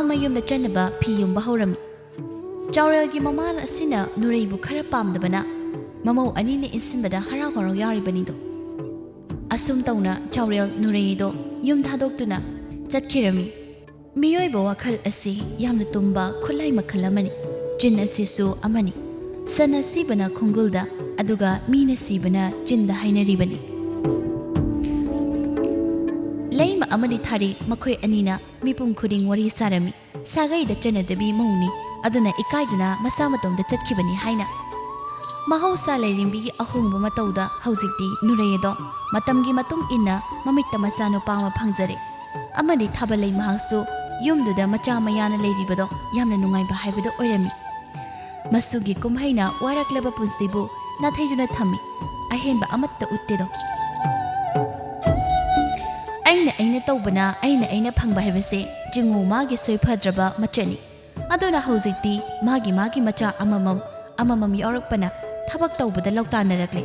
ꯃꯌꯨꯝꯗ ꯆꯠꯅꯕ ꯐꯤ ꯌꯨꯝꯕ ꯍꯧꯔꯝꯃꯤ꯫ ꯆꯥꯎꯔꯦꯜꯒꯤ ꯃꯃꯥ ꯑꯁꯤꯅ ꯅꯨꯔꯩꯕꯨ ꯈꯔ ꯄꯥꯝꯗꯕꯅ ꯃꯃꯧ ꯑꯅꯤꯅ ꯏꯟꯁꯤꯟꯕꯗ ꯍꯔꯥꯎ ꯍꯔꯥꯎ ꯌꯥꯎꯔꯤꯕꯅꯤꯗꯣ꯫ ꯑꯁꯨꯝ ꯇꯧꯅ ꯆꯥꯎꯔꯦꯜ ꯅꯨꯔꯩꯗꯣ ꯌꯨꯝ ꯊꯥꯗꯣꯛꯇꯨꯅ ꯆꯠꯈꯤꯔꯝꯃꯤ꯫ ꯃꯤꯑꯣꯏꯕ ꯋꯥꯈꯜ ꯑꯁꯤ ꯌꯥꯝꯅ ꯇꯨꯝꯕ ꯈꯨꯠꯂꯥꯏ ꯃꯈꯜ ꯑꯃꯅꯤ꯫ ꯆꯤꯟ ꯑꯁꯤꯁꯨ ꯑꯃꯅꯤ꯫ ꯁꯟꯅ ꯁꯤꯕꯅ ꯈꯣꯡꯒꯨꯜꯗ, ꯑꯗꯨꯒ ꯃꯤꯅ ꯁꯤꯕꯅ ꯆꯤꯟꯗ ꯍꯥꯏꯅꯔꯤꯕꯅꯤ꯫ ꯂꯩꯃ ꯑꯃꯗꯤ ꯊꯥꯔꯤ ꯃꯈꯣꯏ ꯑꯅꯤꯅ ꯃꯤꯄꯨꯝ ꯈꯨꯗꯤꯡ ꯋꯥꯔꯤ ꯁꯥꯔꯝꯃꯤ꯫ ꯁꯥꯒꯩꯗ ꯆꯠꯅꯗꯕꯤ ꯃꯧꯅꯤ, ꯑꯗꯨꯅ ꯏꯀꯥꯏꯗꯨꯅ ꯃꯁꯥ ꯃꯇꯣꯝꯗ ꯆꯠꯈꯤꯕꯅꯤ ꯍꯥꯏꯅ꯫ ꯃꯍꯧꯁꯥ ꯂꯩꯔꯦꯝꯕꯤꯒꯤ ꯑꯍꯣꯡꯕ ꯃꯇꯧꯗ ꯍꯧꯖꯤꯛꯇꯤ ꯅꯨꯔꯩ ꯑꯗꯣ ꯃꯇꯝꯒꯤ ꯃꯇꯨꯡ ꯏꯟꯅ ꯃꯃꯤꯠꯇ ꯃꯆꯥꯅꯨꯄꯥ ꯑꯃ ꯐꯪꯖꯔꯦ꯫ ꯑꯃꯗꯤ ꯊꯥꯕꯂꯩ ꯃꯍꯥꯛꯁꯨ ꯌꯨꯝꯗꯨꯗ ꯃꯆꯥ ꯃꯌꯥꯅ ꯂꯩꯔꯤꯕꯗꯣ ꯌꯥꯝꯅ ꯅꯨꯡꯉꯥꯏꯕ ꯍꯥꯏꯕꯗꯣ ꯑꯣꯏꯔꯝꯃꯤ꯫ ꯃꯁꯨꯒꯤ ꯀꯨꯝꯍꯩꯅ ꯋꯥꯔꯛꯂꯕ ꯄꯨꯟꯁꯤꯕꯨ ꯅꯥꯊꯩꯗꯨꯅ ꯊꯝꯃꯤ, ꯑꯍꯦꯟꯕ ꯑꯃꯠꯇ ꯎꯠꯇꯦꯗꯣ꯫ ꯑꯩꯅ ꯇꯧꯕꯅ ꯑꯩꯅ ꯐꯪꯕ ꯍꯥꯏꯕꯁꯦ ꯆꯤꯡꯉꯨ ꯃꯥꯒꯤ ꯁꯣꯏꯐꯗ꯭ꯔꯕ ꯃꯆꯠꯅꯤ꯫ ꯑꯗꯨꯅ ꯍꯧꯖꯤꯛꯇꯤ ꯃꯥꯒꯤ ꯃꯆꯥ ꯑꯃꯃꯝ ꯌꯥꯎꯔꯛꯄꯅ ꯊꯕꯛ ꯇꯧꯕꯗ ꯂꯧꯇꯥꯅꯔꯛꯂꯦ꯫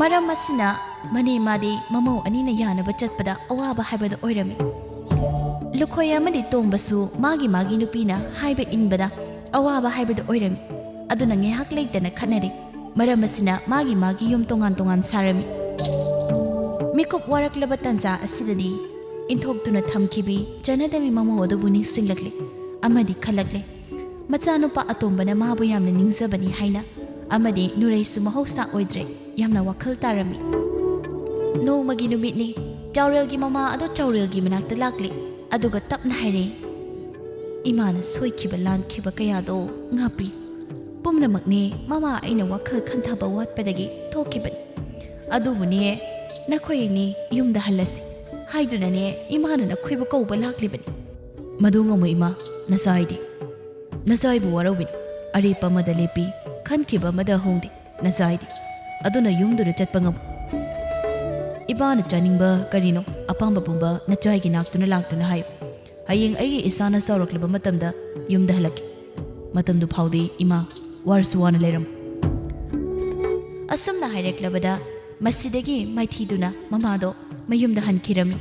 ꯃꯔꯝ ꯑꯁꯤꯅ ꯃꯅꯦꯝꯃꯗꯤ ꯃꯃꯧ ꯑꯅꯤꯅ ꯌꯥꯅꯕ ꯆꯠꯄꯗ ꯑꯋꯥꯕ ꯍꯥꯏꯕꯗꯣ ꯑꯣꯏꯔꯝꯃꯤ꯫ ꯂꯨꯈꯣꯏ ꯑꯃꯗꯤ ꯇꯣꯡꯕꯁꯨ ꯃꯥꯒꯤ ꯅꯨꯄꯤꯅ ꯍꯥꯏꯕ ꯏꯟꯕꯗ ꯑꯋꯥꯕ ꯍꯥꯏꯕꯗꯣ ꯑꯣꯏꯔꯝꯃꯤ꯫ ꯑꯗꯨꯅ ꯉꯥꯏꯍꯥꯛ ꯂꯩꯇꯅ ꯈꯠꯅꯔꯤ꯫ ꯃꯔꯝ ꯑꯁꯤꯅ ꯃꯥꯒꯤ ꯌꯨꯝ ꯇꯣꯉꯥꯟ ꯁꯥꯔꯝꯃꯤ꯫ ꯃꯤꯀꯨꯞ ꯋꯥꯔꯛꯂꯕ ꯇꯟꯖꯥ ꯑꯁꯤꯗꯗꯤ ꯏꯟꯊꯣꯛꯇꯨꯅ ꯊꯝꯈꯤꯕꯤ ꯆꯥꯅꯥꯗꯕꯤ ꯃꯃꯧ ꯑꯗꯨꯕꯨ ꯅꯤꯡꯁꯤꯡꯂꯛꯂꯦ꯫ ꯑꯃꯗꯤ ꯈꯜꯂꯛꯂꯦ, ꯃꯆꯥꯅꯨꯄꯥ ꯑꯇꯣꯝꯕꯅ ꯃꯥꯕꯨ ꯌꯥꯝꯅ ꯅꯤꯡꯖꯕꯅꯤ ꯍꯥꯏꯅ꯫ ꯑꯃꯗꯤ ꯅꯨꯔꯩꯁꯨ ꯃꯍꯧꯁꯥ ꯑꯣꯏꯗ꯭ꯔꯦ, ꯌꯥꯝꯅ ꯋꯥꯈꯜ ꯇꯥꯔꯝꯃꯤ꯫ ꯅꯣꯡꯃꯒꯤ ꯅꯨꯃꯤꯠꯅꯤ꯫ ꯆꯥꯎꯔꯦꯜꯒꯤ ꯃꯃꯥ ꯑꯗꯣ ꯆꯥꯎꯔꯦꯜꯒꯤ ꯃꯅꯥꯛꯇ ꯂꯥꯛꯂꯦ꯫ ꯑꯗꯨꯒ ꯇꯞꯅ ꯍꯥꯏꯔꯦ, ꯏꯃꯥꯅ ꯁꯣꯏꯈꯤꯕ ꯂꯥꯟꯈꯤꯕ ꯀꯌꯥꯗꯣ ꯉꯥꯛꯄꯤ꯫ ꯄꯨꯝꯅꯃꯛꯅꯦ ꯃꯃꯥ ꯑꯩꯅ ꯋꯥꯈꯜ ꯈꯟꯊꯕ ꯋꯥꯠꯄꯗꯒꯤ ꯊꯣꯛꯈꯤꯕꯅꯤ꯫ ꯑꯗꯨꯕꯨꯅꯦ ꯅꯈꯣꯏ ꯑꯅꯤ ꯌꯨꯝꯗ ꯍꯜꯂꯁꯤ, haidunane imana na khoi ba ko ba lakli bani madunga mo ima nasaidi nasai bu warobin ari pa madalepi khanki ba mada hongdi nasaidi aduna yumdu chatpa ngam ibana chaningba karino apamba pumba nachai gi naktuna laktuna hayo hayeng ai isana sauraklaba matamda yumda halaki matamdu phaudi ima warsuwana leram asumna haireklabada masidagi maithiduna mamado mayumda hankirami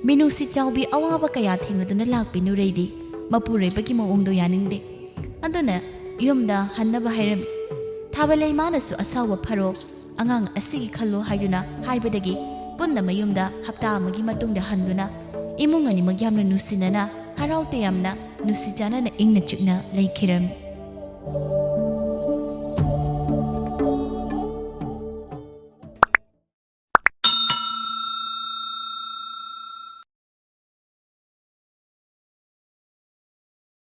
minusi chawbi awaba kaya thengduna lakpinu reidi mapureba gi maungdo yaningde aduna yumda hannaba hairam thabalai manasu asawa pharo angang asigi khallo haiduna haibadagi punna mayumda hapta amagi matungda handuna imungani magyamna nusinana haraute yamna nusijana na ingna chikna laikhiram